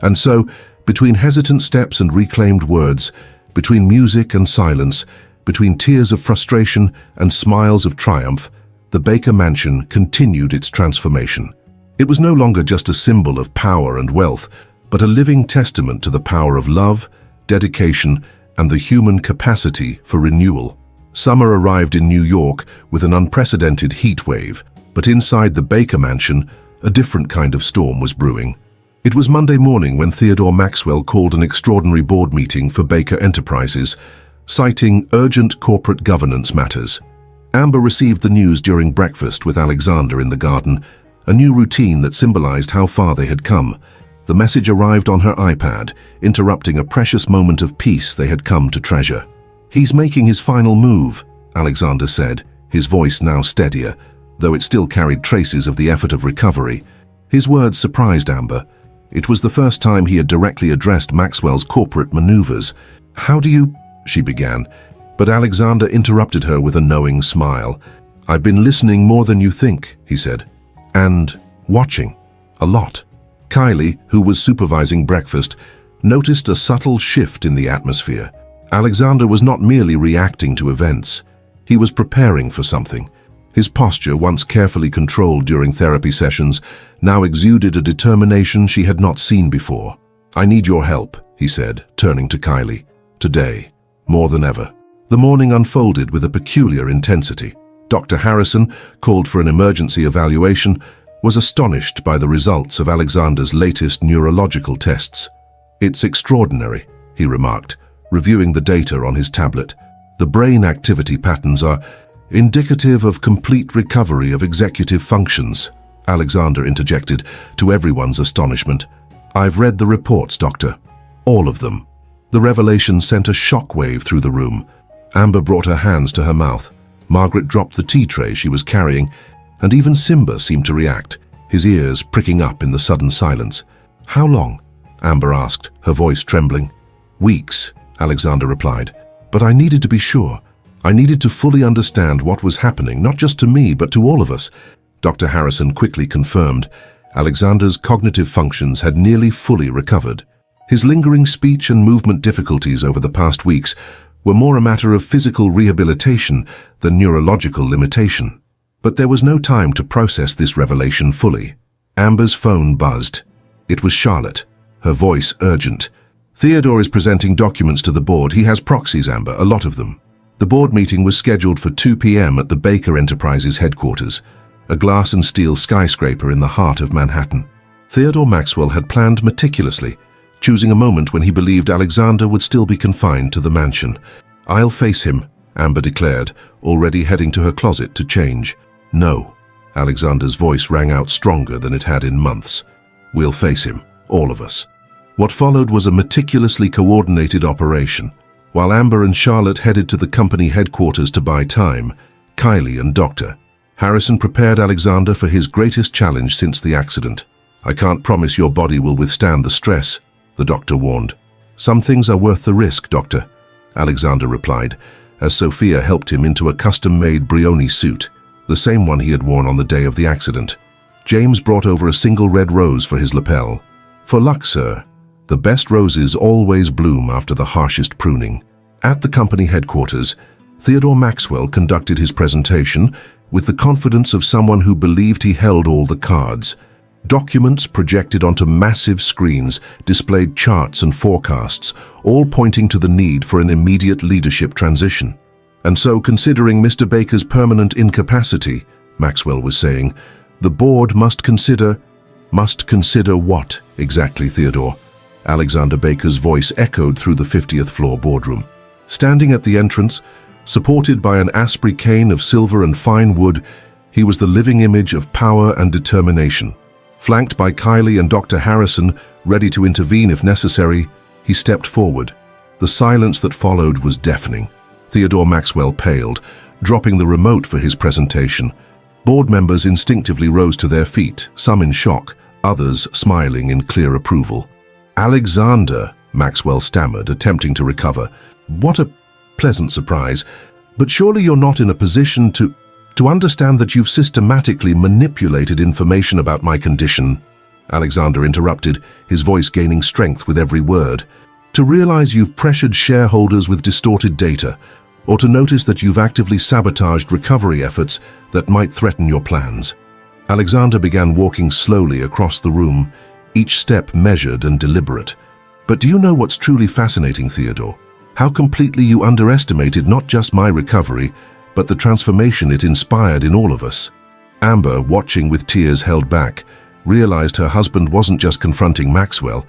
And so, between hesitant steps and reclaimed words, between music and silence, between tears of frustration and smiles of triumph, the Baker Mansion continued its transformation. It was no longer just a symbol of power and wealth, but a living testament to the power of love, dedication, and the human capacity for renewal. Summer arrived in New York with an unprecedented heat wave, but inside the Baker Mansion, a different kind of storm was brewing. It was Monday morning when Theodore Maxwell called an extraordinary board meeting for Baker Enterprises, citing urgent corporate governance matters. Amber received the news during breakfast with Alexander in the garden, a new routine that symbolized how far they had come. The message arrived on her iPad, interrupting a precious moment of peace they had come to treasure. "He's making his final move," Alexander said, his voice now steadier, though it still carried traces of the effort of recovery. His words surprised Amber. It was the first time he had directly addressed Maxwell's corporate maneuvers. "How do you—" she began, but Alexander interrupted her with a knowing smile. "I've been listening more than you think," he said, "and watching. A lot." Kylie, who was supervising breakfast, noticed a subtle shift in the atmosphere. Alexander was not merely reacting to events. He was preparing for something. His posture, once carefully controlled during therapy sessions, now exuded a determination she had not seen before. "I need your help," he said, turning to Kylie. "Today, more than ever." The morning unfolded with a peculiar intensity. Dr. Harrison, called for an emergency evaluation, was astonished by the results of Alexander's latest neurological tests. "It's extraordinary," he remarked, reviewing the data on his tablet. "The brain activity patterns are indicative of complete recovery of executive functions," Alexander interjected, to everyone's astonishment. "I've read the reports, Doctor. All of them." The revelation sent a shockwave through the room. Amber brought her hands to her mouth. Margaret dropped the tea tray she was carrying, and even Simba seemed to react, his ears pricking up in the sudden silence. "How long?" Amber asked, her voice trembling. Weeks, Alexander replied. But I needed to be sure. I needed to fully understand what was happening, not just to me, but to all of us. Dr. Harrison quickly confirmed. Alexander's cognitive functions had nearly fully recovered. His lingering speech and movement difficulties over the past weeks were more a matter of physical rehabilitation than neurological limitation. But there was no time to process this revelation fully. Amber's phone buzzed. It was Charlotte, her voice urgent. Theodore is presenting documents to the board. He has proxies, Amber, a lot of them. The board meeting was scheduled for 2 p.m. at the Baker Enterprises headquarters, a glass and steel skyscraper in the heart of Manhattan. Theodore Maxwell had planned meticulously, choosing a moment when he believed Alexander would still be confined to the mansion. "I'll face him," Amber declared, already heading to her closet to change. "No." Alexander's voice rang out stronger than it had in months. "We'll face him, all of us." What followed was a meticulously coordinated operation. While Amber and Charlotte headed to the company headquarters to buy time, Kylie and Dr. Harrison prepared Alexander for his greatest challenge since the accident. "I can't promise your body will withstand the stress," the doctor warned. "Some things are worth the risk, Doctor," Alexander replied, as Sophia helped him into a custom-made Brioni suit, the same one he had worn on the day of the accident. James brought over a single red rose for his lapel. "For luck, sir. The best roses always bloom after the harshest pruning." At the company headquarters, Theodore Maxwell conducted his presentation with the confidence of someone who believed he held all the cards. Documents projected onto massive screens displayed charts and forecasts, all pointing to the need for an immediate leadership transition. "And so, considering Mr. Baker's permanent incapacity," Maxwell was saying, "the board must consider..." "Must consider what, exactly, Theodore?" Alexander Baker's voice echoed through the 50th floor boardroom. Standing at the entrance, supported by an Asprey cane of silver and fine wood, he was the living image of power and determination. Flanked by Kylie and Dr. Harrison, ready to intervene if necessary, he stepped forward. The silence that followed was deafening. Theodore Maxwell paled, dropping the remote for his presentation. Board members instinctively rose to their feet, some in shock, others smiling in clear approval. "Alexander," Maxwell stammered, attempting to recover. "What a pleasant surprise. But surely you're not in a position to understand that you've systematically manipulated information about my condition." Alexander interrupted, his voice gaining strength with every word. "To realize you've pressured shareholders with distorted data, or to notice that you've actively sabotaged recovery efforts that might threaten your plans." Alexander began walking slowly across the room, each step measured and deliberate. "But do you know what's truly fascinating, Theodore? How completely you underestimated not just my recovery, but the transformation it inspired in all of us." Amber, watching with tears held back, realized her husband wasn't just confronting Maxwell.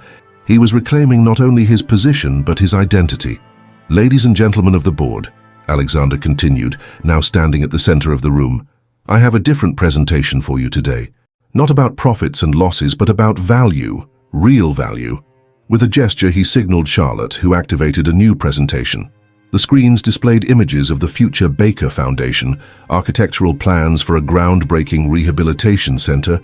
He was reclaiming not only his position, but his identity. "Ladies and gentlemen of the board," Alexander continued, now standing at the center of the room, "I have a different presentation for you today. Not about profits and losses, but about value, real value." With a gesture, he signaled Charlotte, who activated a new presentation. The screens displayed images of the future Baker Foundation, architectural plans for a groundbreaking rehabilitation center,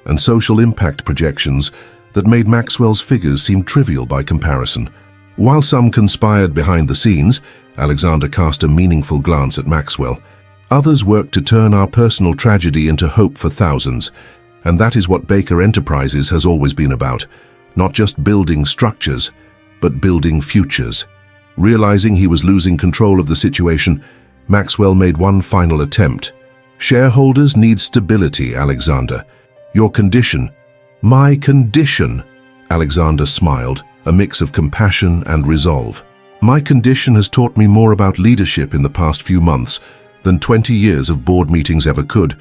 and social impact projections that made Maxwell's figures seem trivial by comparison. While some conspired behind the scenes, Alexander cast a meaningful glance at Maxwell. Others worked to turn our personal tragedy into hope for thousands, and that is what Baker Enterprises has always been about. Not just building structures, but building futures. Realizing he was losing control of the situation, Maxwell made one final attempt. "Shareholders need stability, Alexander. Your condition..." "My condition," Alexander smiled, a mix of compassion and resolve. "My condition has taught me more about leadership in the past few months than 20 years of board meetings ever could.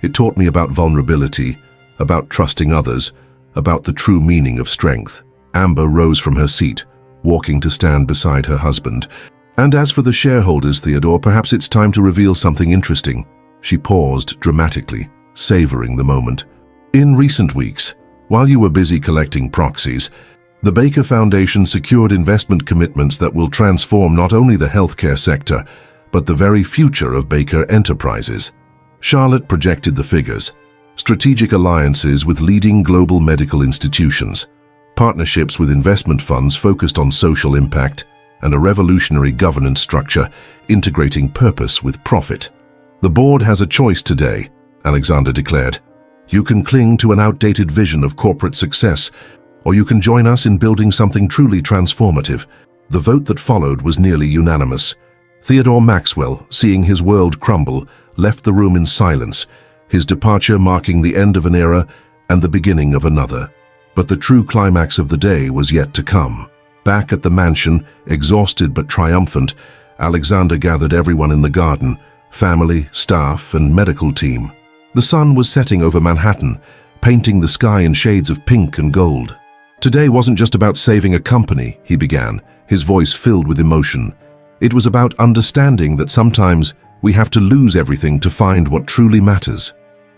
It taught me about vulnerability, about trusting others, about the true meaning of strength." Amber rose from her seat, walking to stand beside her husband. "And as for the shareholders, Theodore, perhaps it's time to reveal something interesting." She paused dramatically, savoring the moment. "In recent weeks, while you were busy collecting proxies, the Baker Foundation secured investment commitments that will transform not only the healthcare sector, but the very future of Baker Enterprises." Charlotte projected the figures. Strategic alliances with leading global medical institutions, partnerships with investment funds focused on social impact, and a revolutionary governance structure integrating purpose with profit. "The board has a choice today," Alexander declared. "You can cling to an outdated vision of corporate success, or you can join us in building something truly transformative." The vote that followed was nearly unanimous. Theodore Maxwell, seeing his world crumble, left the room in silence, his departure marking the end of an era and the beginning of another. But the true climax of the day was yet to come. Back at the mansion, exhausted but triumphant, Alexander gathered everyone in the garden, family, staff, and medical team. The sun was setting over Manhattan, painting the sky in shades of pink and gold. "Today wasn't just about saving a company," he began, his voice filled with emotion. "It was about understanding that sometimes we have to lose everything to find what truly matters."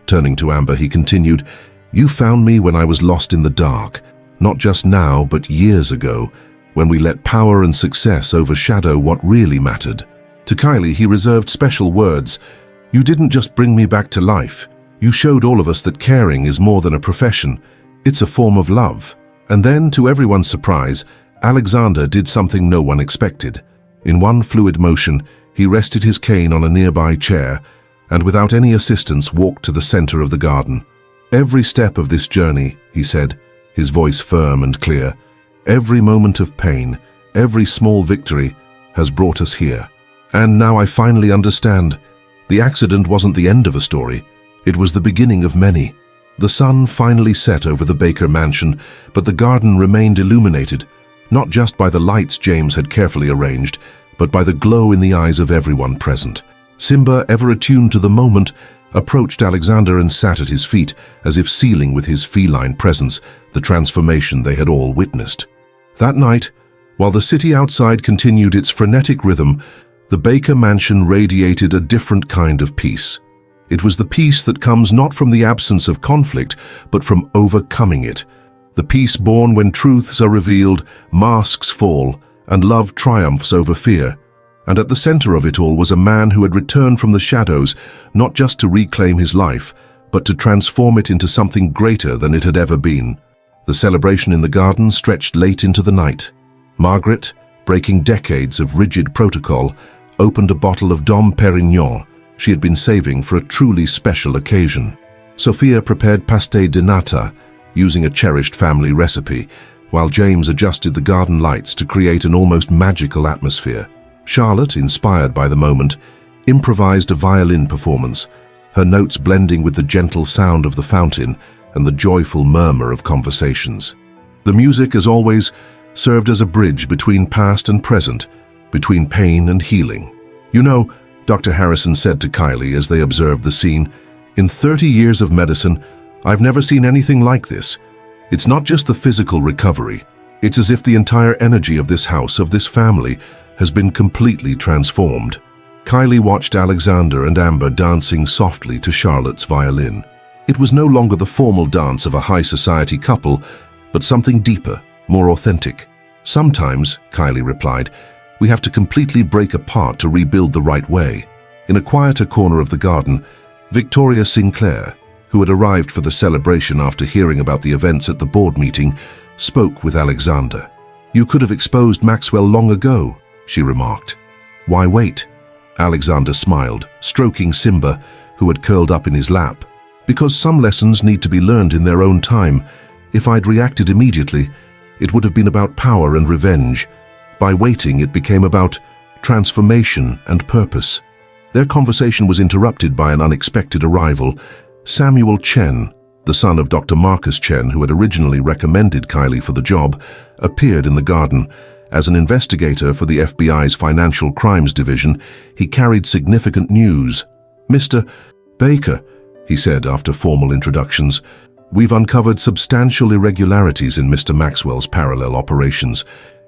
Turning to Amber, he continued, "You found me when I was lost in the dark, not just now, but years ago, when we let power and success overshadow what really mattered." To Kylie, he reserved special words. "You didn't just bring me back to life. You showed all of us that caring is more than a profession. It's a form of love." And then, to everyone's surprise, Alexander did something no one expected. In one fluid motion, he rested his cane on a nearby chair and without any assistance walked to the center of the garden. "Every step of this journey," he said, his voice firm and clear, "every moment of pain, every small victory has brought us here. And now I finally understand. The accident wasn't the end of a story. It was the beginning of many." The sun finally set over the Baker mansion, but the garden remained illuminated, not just by the lights James had carefully arranged, but by the glow in the eyes of everyone present. Simba, ever attuned to the moment, approached Alexander and sat at his feet, as if sealing with his feline presence the transformation they had all witnessed. That night, while the city outside continued its frenetic rhythm, the Baker mansion radiated a different kind of peace. It was the peace that comes not from the absence of conflict, but from overcoming it. The peace born when truths are revealed, masks fall, and love triumphs over fear. And at the center of it all was a man who had returned from the shadows, not just to reclaim his life, but to transform it into something greater than it had ever been. The celebration in the garden stretched late into the night. Margaret, breaking decades of rigid protocol, opened a bottle of Dom Perignon she had been saving for a truly special occasion. Sophia prepared pasté de nata, using a cherished family recipe, while James adjusted the garden lights to create an almost magical atmosphere. Charlotte, inspired by the moment, improvised a violin performance, her notes blending with the gentle sound of the fountain and the joyful murmur of conversations. The music, as always, served as a bridge between past and present, between pain and healing. "You know," Dr. Harrison said to Kylie as they observed the scene, "in 30 years of medicine, I've never seen anything like this. It's not just the physical recovery. It's as if the entire energy of this house, of this family, has been completely transformed." Kylie watched Alexander and Amber dancing softly to Charlotte's violin. It was no longer the formal dance of a high society couple, but something deeper, more authentic. "Sometimes," Kylie replied, "we have to completely break apart to rebuild the right way." In a quieter corner of the garden, Victoria Sinclair, who had arrived for the celebration after hearing about the events at the board meeting, spoke with Alexander. "You could have exposed Maxwell long ago," she remarked. "Why wait?" Alexander smiled, stroking Simba, who had curled up in his lap. "Because some lessons need to be learned in their own time. If I'd reacted immediately, it would have been about power and revenge. By waiting, it became about transformation and purpose." Their conversation was interrupted by an unexpected arrival. Samuel Chen, the son of Dr. Marcus Chen, who had originally recommended Kylie for the job, appeared in the garden. As an investigator for the FBI's Financial Crimes Division, he carried significant news. "Mr. Baker," he said after formal introductions, "we've uncovered substantial irregularities in Mr. Maxwell's parallel operations.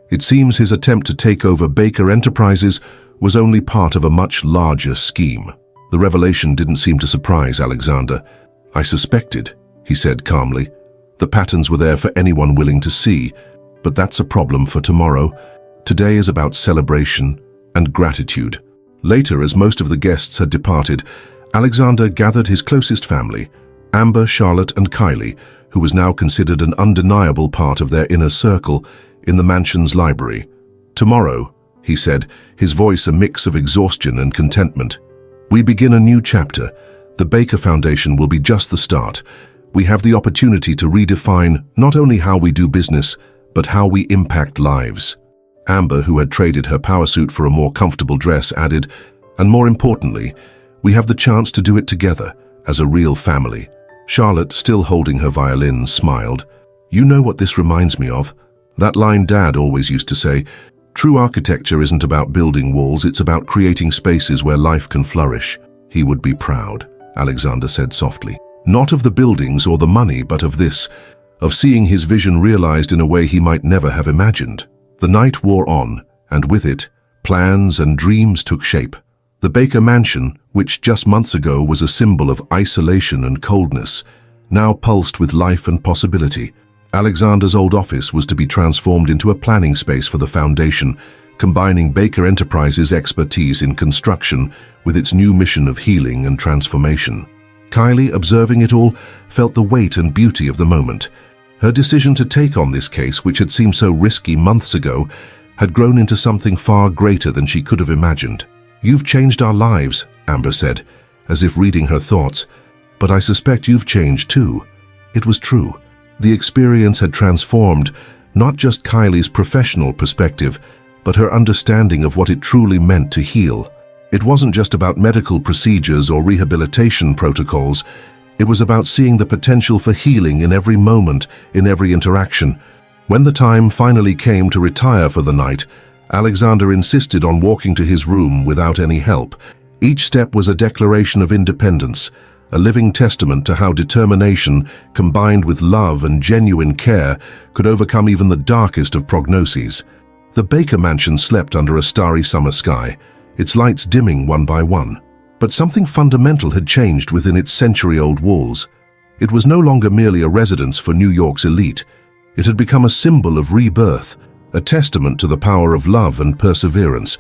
It seems his attempt to take over Baker Enterprises was only part of a much larger scheme." The revelation didn't seem to surprise Alexander. "I suspected," he said calmly. "The patterns were there for anyone willing to see, but that's a problem for tomorrow. Today is about celebration and gratitude." Later, as most of the guests had departed, Alexander gathered his closest family, Amber, Charlotte, and Kylie, who was now considered an undeniable part of their inner circle in the mansion's library. "Tomorrow," he said, his voice a mix of exhaustion and contentment, "we begin a new chapter. The Baker Foundation will be just the start. We have the opportunity to redefine not only how we do business, but how we impact lives." Amber, who had traded her power suit for a more comfortable dress, added, "And more importantly, we have the chance to do it together, as a real family." Charlotte, still holding her violin, smiled. "You know what this reminds me of? That line Dad always used to say, 'True architecture isn't about building walls, it's about creating spaces where life can flourish.'" "He would be proud," Alexander said softly. "Not of the buildings or the money, but of this, of seeing his vision realized in a way he might never have imagined." The night wore on, and with it, plans and dreams took shape. The Baker Mansion, which just months ago was a symbol of isolation and coldness, now pulsed with life and possibility. Alexander's old office was to be transformed into a planning space for the foundation, combining Baker Enterprises' expertise in construction with its new mission of healing and transformation. Kylie, observing it all, felt the weight and beauty of the moment. Her decision to take on this case, which had seemed so risky months ago, had grown into something far greater than she could have imagined. "You've changed our lives," Amber said, as if reading her thoughts, "but I suspect you've changed too." It was true. The experience had transformed not just Kylie's professional perspective, but her understanding of what it truly meant to heal. It wasn't just about medical procedures or rehabilitation protocols. It was about seeing the potential for healing in every moment, in every interaction. When the time finally came to retire for the night, Alexander insisted on walking to his room without any help. Each step was a declaration of independence, a living testament to how determination, combined with love and genuine care, could overcome even the darkest of prognoses. The Baker Mansion slept under a starry summer sky, its lights dimming one by one. But something fundamental had changed within its century-old walls. It was no longer merely a residence for New York's elite. It had become a symbol of rebirth, a testament to the power of love and perseverance.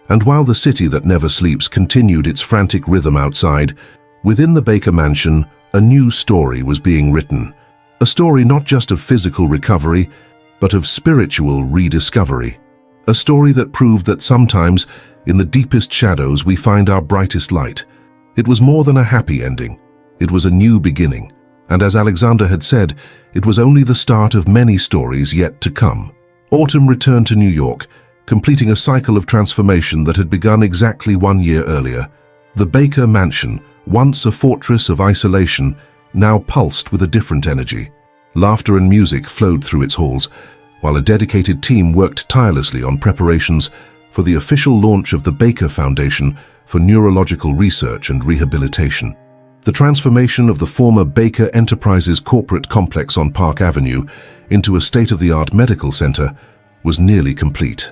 And while the city that never sleeps continued its frantic rhythm outside, within the Baker Mansion, a new story was being written. A story not just of physical recovery, but of spiritual rediscovery. A story that proved that sometimes, in the deepest shadows, we find our brightest light. It was more than a happy ending. It was a new beginning. And as Alexander had said, it was only the start of many stories yet to come. Autumn returned to New York, completing a cycle of transformation that had begun exactly 1 year earlier. The Baker Mansion, once a fortress of isolation, now pulsed with a different energy. Laughter and music flowed through its halls, while a dedicated team worked tirelessly on preparations for the official launch of the Baker Foundation for Neurological Research and Rehabilitation. The transformation of the former Baker Enterprises corporate complex on Park Avenue into a state-of-the-art medical center was nearly complete.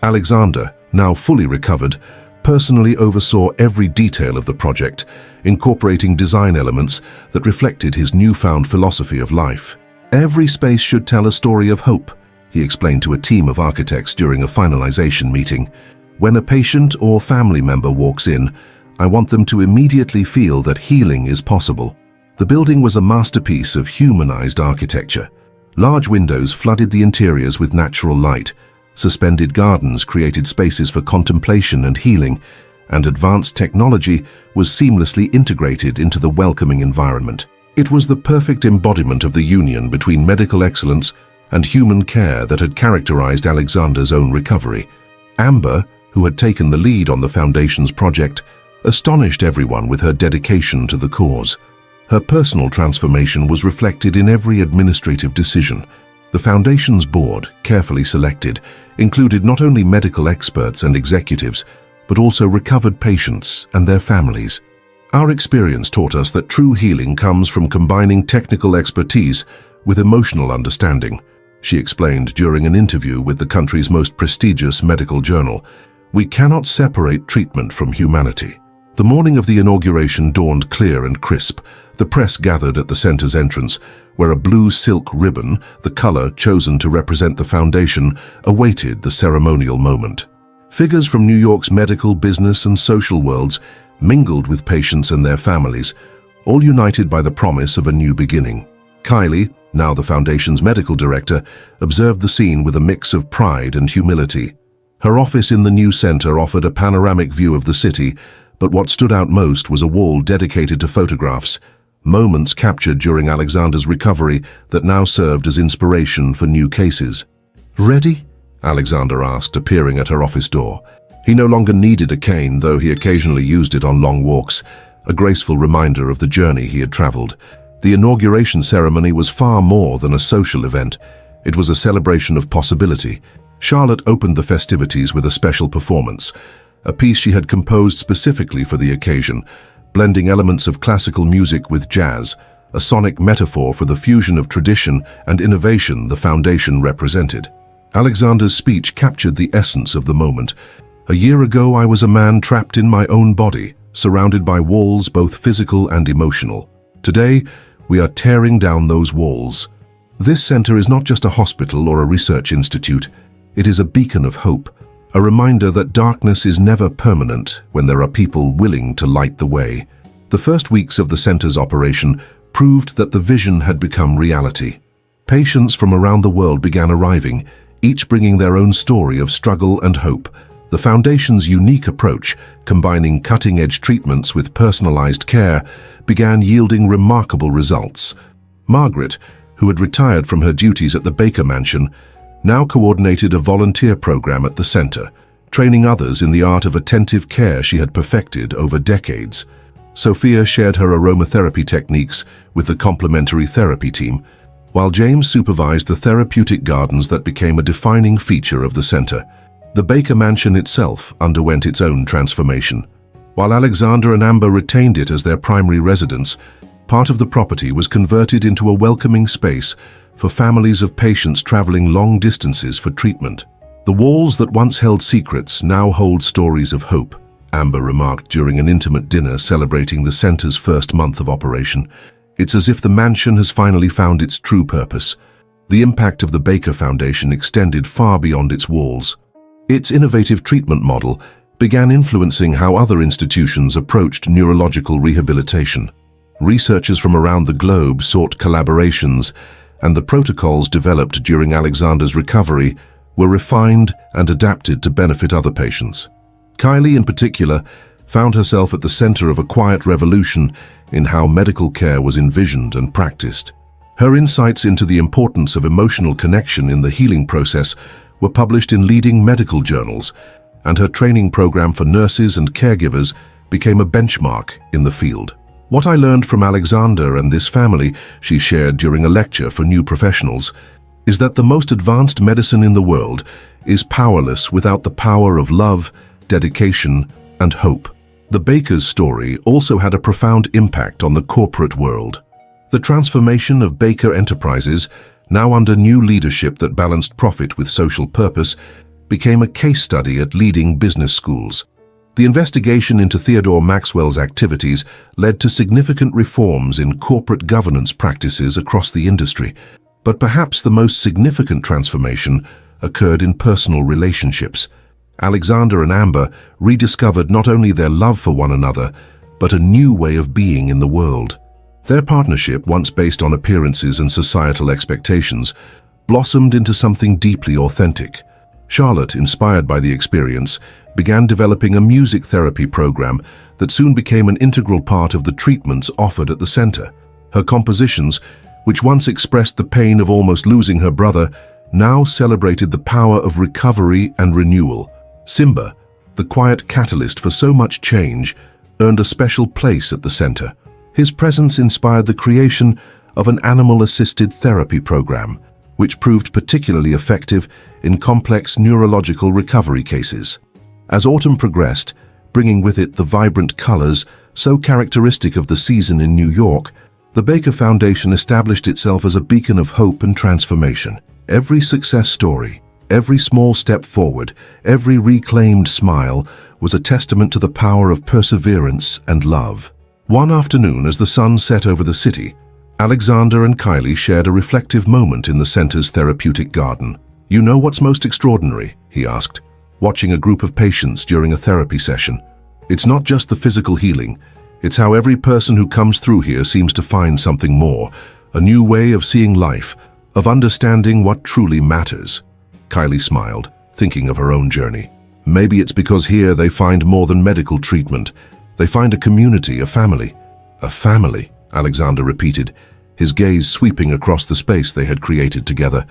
Alexander, now fully recovered, personally oversaw every detail of the project, incorporating design elements that reflected his newfound philosophy of life. "Every space should tell a story of hope," he explained to a team of architects during a finalization meeting. "When a patient or family member walks in, I want them to immediately feel that healing is possible." The building was a masterpiece of humanized architecture. Large windows flooded the interiors with natural light. Suspended gardens created spaces for contemplation and healing, and advanced technology was seamlessly integrated into the welcoming environment. It was the perfect embodiment of the union between medical excellence and human care that had characterized Alexander's own recovery. Amber, who had taken the lead on the Foundation's project, astonished everyone with her dedication to the cause. Her personal transformation was reflected in every administrative decision. The Foundation's board, carefully selected, included not only medical experts and executives, but also recovered patients and their families. "Our experience taught us that true healing comes from combining technical expertise with emotional understanding," she explained during an interview with the country's most prestigious medical journal. "We cannot separate treatment from humanity." The morning of the inauguration dawned clear and crisp. The press gathered at the center's entrance, where a blue silk ribbon, the color chosen to represent the foundation, awaited the ceremonial moment. Figures from New York's medical, business, and social worlds mingled with patients and their families, all united by the promise of a new beginning. Kylie, now the Foundation's medical director, observed the scene with a mix of pride and humility. Her office in the new center offered a panoramic view of the city, but what stood out most was a wall dedicated to photographs, moments captured during Alexander's recovery that now served as inspiration for new cases. "Ready?" Alexander asked, appearing at her office door. He no longer needed a cane, though he occasionally used it on long walks, a graceful reminder of the journey he had traveled. The inauguration ceremony was far more than a social event. It was a celebration of possibility. Charlotte opened the festivities with a special performance, a piece she had composed specifically for the occasion, blending elements of classical music with jazz, a sonic metaphor for the fusion of tradition and innovation the Foundation represented. Alexander's speech captured the essence of the moment. "A year ago, I was a man trapped in my own body, surrounded by walls both physical and emotional. Today, we are tearing down those walls." This center is not just a hospital or a research institute. It is a beacon of hope, a reminder that darkness is never permanent when there are people willing to light the way. The first weeks of the center's operation proved that the vision had become reality. Patients from around the world began arriving, each bringing their own story of struggle and hope. The Foundation's unique approach, combining cutting-edge treatments with personalized care, began yielding remarkable results. Margaret, who had retired from her duties at the Baker Mansion, now coordinated a volunteer program at the center, training others in the art of attentive care she had perfected over decades. Sophia shared her aromatherapy techniques with the complementary therapy team, while James supervised the therapeutic gardens that became a defining feature of the center. The Baker Mansion itself underwent its own transformation. While Alexander and Amber retained it as their primary residence, part of the property was converted into a welcoming space for families of patients traveling long distances for treatment. "The walls that once held secrets now hold stories of hope," Amber remarked during an intimate dinner celebrating the center's first month of operation. "It's as if the mansion has finally found its true purpose." The impact of the Baker Foundation extended far beyond its walls. Its innovative treatment model began influencing how other institutions approached neurological rehabilitation. Researchers from around the globe sought collaborations, and the protocols developed during Alexander's recovery were refined and adapted to benefit other patients. Kylie, in particular, found herself at the center of a quiet revolution in how medical care was envisioned and practiced. Her insights into the importance of emotional connection in the healing process were published in leading medical journals, and her training program for nurses and caregivers became a benchmark in the field. "What I learned from Alexander and this family," she shared during a lecture for new professionals, "is that the most advanced medicine in the world is powerless without the power of love, dedication, and hope." The Baker's story also had a profound impact on the corporate world. The transformation of Baker Enterprises, now under new leadership that balanced profit with social purpose, became a case study at leading business schools. The investigation into Theodore Maxwell's activities led to significant reforms in corporate governance practices across the industry. But perhaps the most significant transformation occurred in personal relationships. Alexander and Amber rediscovered not only their love for one another, but a new way of being in the world. Their partnership, once based on appearances and societal expectations, blossomed into something deeply authentic. Charlotte, inspired by the experience, began developing a music therapy program that soon became an integral part of the treatments offered at the center. Her compositions, which once expressed the pain of almost losing her brother, now celebrated the power of recovery and renewal. Simba, the quiet catalyst for so much change, earned a special place at the center. His presence inspired the creation of an animal-assisted therapy program, which proved particularly effective in complex neurological recovery cases. As autumn progressed, bringing with it the vibrant colors so characteristic of the season in New York, the Baker Foundation established itself as a beacon of hope and transformation. Every success story, every small step forward, every reclaimed smile was a testament to the power of perseverance and love. One afternoon, as the sun set over the city, Alexander and Kylie shared a reflective moment in the center's therapeutic garden. "You know what's most extraordinary?" he asked, watching a group of patients during a therapy session. "It's not just the physical healing, it's how every person who comes through here seems to find something more, a new way of seeing life, of understanding what truly matters. Kylie smiled, thinking of her own journey. Maybe it's because here they find more than medical treatment. They find a community, a family. A family, Alexander repeated, his gaze sweeping across the space they had created together.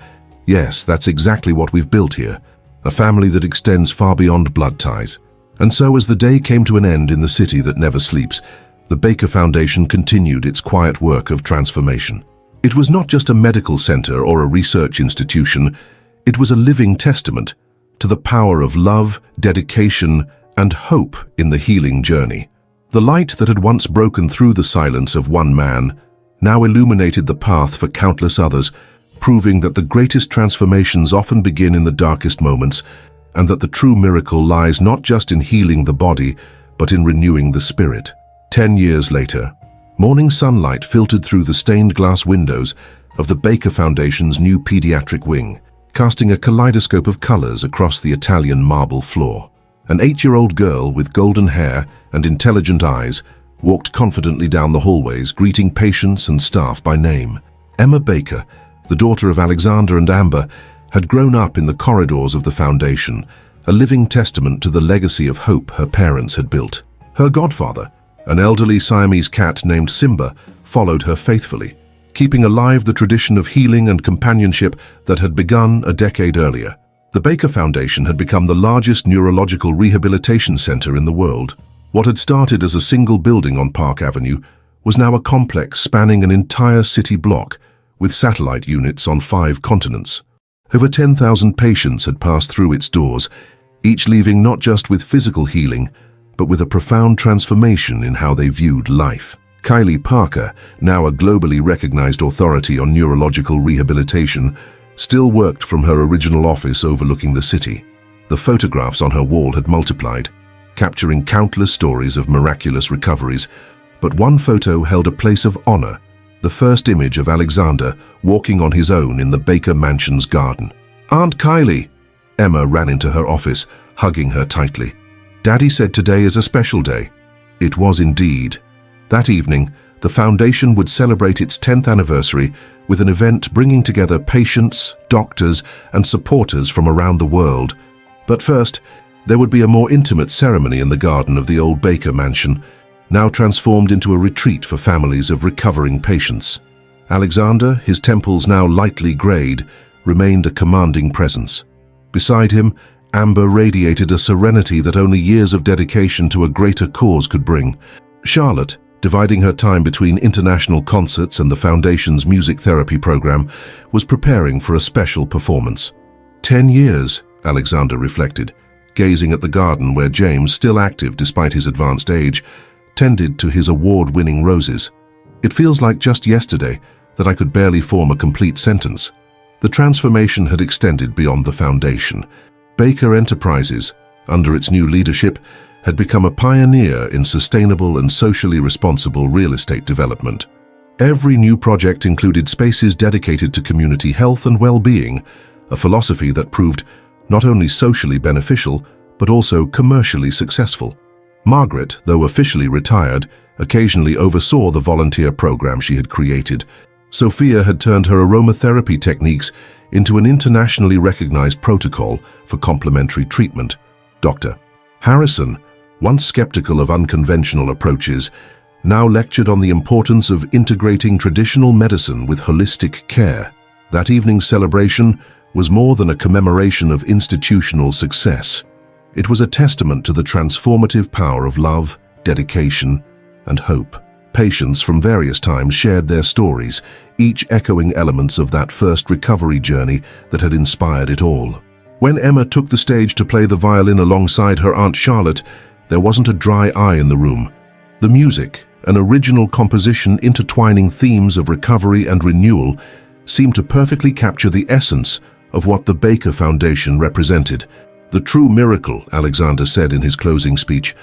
Yes, that's exactly what we've built here. A family that extends far beyond blood ties. And so as the day came to an end in the city that never sleeps, the Baker Foundation continued its quiet work of transformation. It was not just a medical center or a research institution, it was a living testament to the power of love, dedication, and hope in the healing journey. The light that had once broken through the silence of one man now illuminated the path for countless others, proving that the greatest transformations often begin in the darkest moments, and that the true miracle lies not just in healing the body, but in renewing the spirit. 10 years later, morning sunlight filtered through the stained glass windows of the Baker Foundation's new pediatric wing, casting a kaleidoscope of colors across the Italian marble floor. An 8-year-old girl with golden hair and intelligent eyes walked confidently down the hallways, greeting patients and staff by name. Emma Baker, the daughter of Alexander and Amber, had grown up in the corridors of the foundation, a living testament to the legacy of hope her parents had built. Her godfather, an elderly Siamese cat named Simba, followed her faithfully, keeping alive the tradition of healing and companionship that had begun a decade earlier. The Baker Foundation had become the largest neurological rehabilitation center in the world. What had started as a single building on Park Avenue was now a complex spanning an entire city block, with satellite units on 5 continents. Over 10,000 patients had passed through its doors, each leaving not just with physical healing, but with a profound transformation in how they viewed life. Kylie Parker, now a globally recognized authority on neurological rehabilitation, still worked from her original office overlooking the city. The photographs on her wall had multiplied, capturing countless stories of miraculous recoveries, but one photo held a place of honor, the first image of Alexander walking on his own in the Baker Mansion's garden. "Aunt Kylie!" Emma ran into her office, hugging her tightly. "Daddy said today is a special day." It was indeed. That evening, the foundation would celebrate its 10th anniversary with an event bringing together patients, doctors, and supporters from around the world. But first, there would be a more intimate ceremony in the garden of the old Baker Mansion, now transformed into a retreat for families of recovering patients. Alexander, his temples now lightly grayed, remained a commanding presence. Beside him, Amber radiated a serenity that only years of dedication to a greater cause could bring. Charlotte, dividing her time between international concerts and the Foundation's music therapy program, was preparing for a special performance. 10 years, Alexander reflected, gazing at the garden where James, still active despite his advanced age, tended to his award-winning roses. It feels like just yesterday that I could barely form a complete sentence. The transformation had extended beyond the foundation. Baker Enterprises, under its new leadership, had become a pioneer in sustainable and socially responsible real estate development. Every new project included spaces dedicated to community health and well-being, a philosophy that proved not only socially beneficial, but also commercially successful. Margaret, though officially retired, occasionally oversaw the volunteer program she had created. Sophia had turned her aromatherapy techniques into an internationally recognized protocol for complementary treatment. Dr. Harrison, once skeptical of unconventional approaches, now lectured on the importance of integrating traditional medicine with holistic care. That evening's celebration was more than a commemoration of institutional success. It was a testament to the transformative power of love, dedication, and hope. Patients from various times shared their stories, each echoing elements of that first recovery journey that had inspired it all. When Emma took the stage to play the violin alongside her Aunt Charlotte, there wasn't a dry eye in the room. The music, an original composition intertwining themes of recovery and renewal, seemed to perfectly capture the essence of what the Baker Foundation represented. "The true miracle," Alexander said in his closing speech,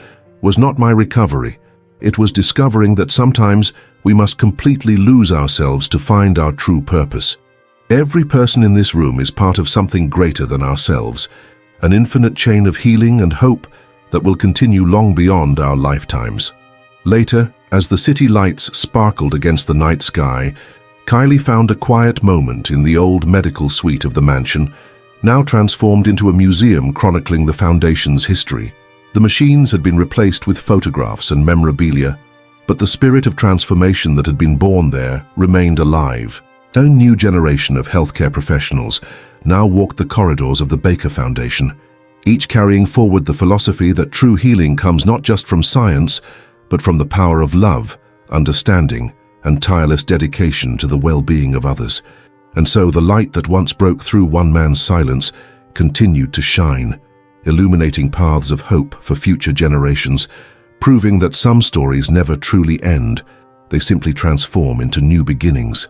"was not my recovery. It was discovering that sometimes we must completely lose ourselves to find our true purpose. Every person in this room is part of something greater than ourselves, an infinite chain of healing and hope that will continue long beyond our lifetimes." Later, as the city lights sparkled against the night sky, Kylie found a quiet moment in the old medical suite of the mansion, now transformed into a museum chronicling the foundation's history. The machines had been replaced with photographs and memorabilia, but the spirit of transformation that had been born there remained alive. A new generation of healthcare professionals now walked the corridors of the Baker Foundation, each carrying forward the philosophy that true healing comes not just from science, but from the power of love, understanding, and tireless dedication to the well-being of others. And so the light that once broke through one man's silence continued to shine, illuminating paths of hope for future generations, proving that some stories never truly end, they simply transform into new beginnings.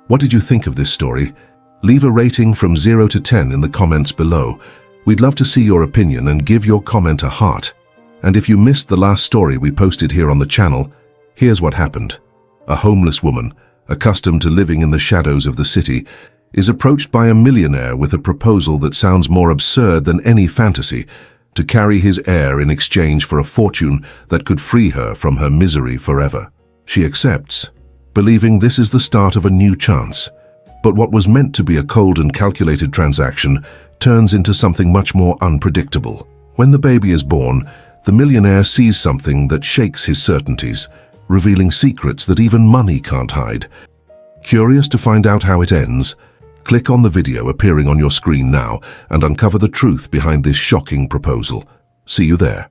What did you think of this story? Leave a rating from 0 to 10 in the comments below. We'd love to see your opinion and give your comment a heart. And if you missed the last story we posted here on the channel, here's what happened. A homeless woman, accustomed to living in the shadows of the city, is approached by a millionaire with a proposal that sounds more absurd than any fantasy, to carry his heir in exchange for a fortune that could free her from her misery forever. She accepts, believing this is the start of a new chance. But what was meant to be a cold and calculated transaction turns into something much more unpredictable. When the baby is born, the millionaire sees something that shakes his certainties, revealing secrets that even money can't hide. Curious to find out how it ends? Click on the video appearing on your screen now and uncover the truth behind this shocking proposal. See you there.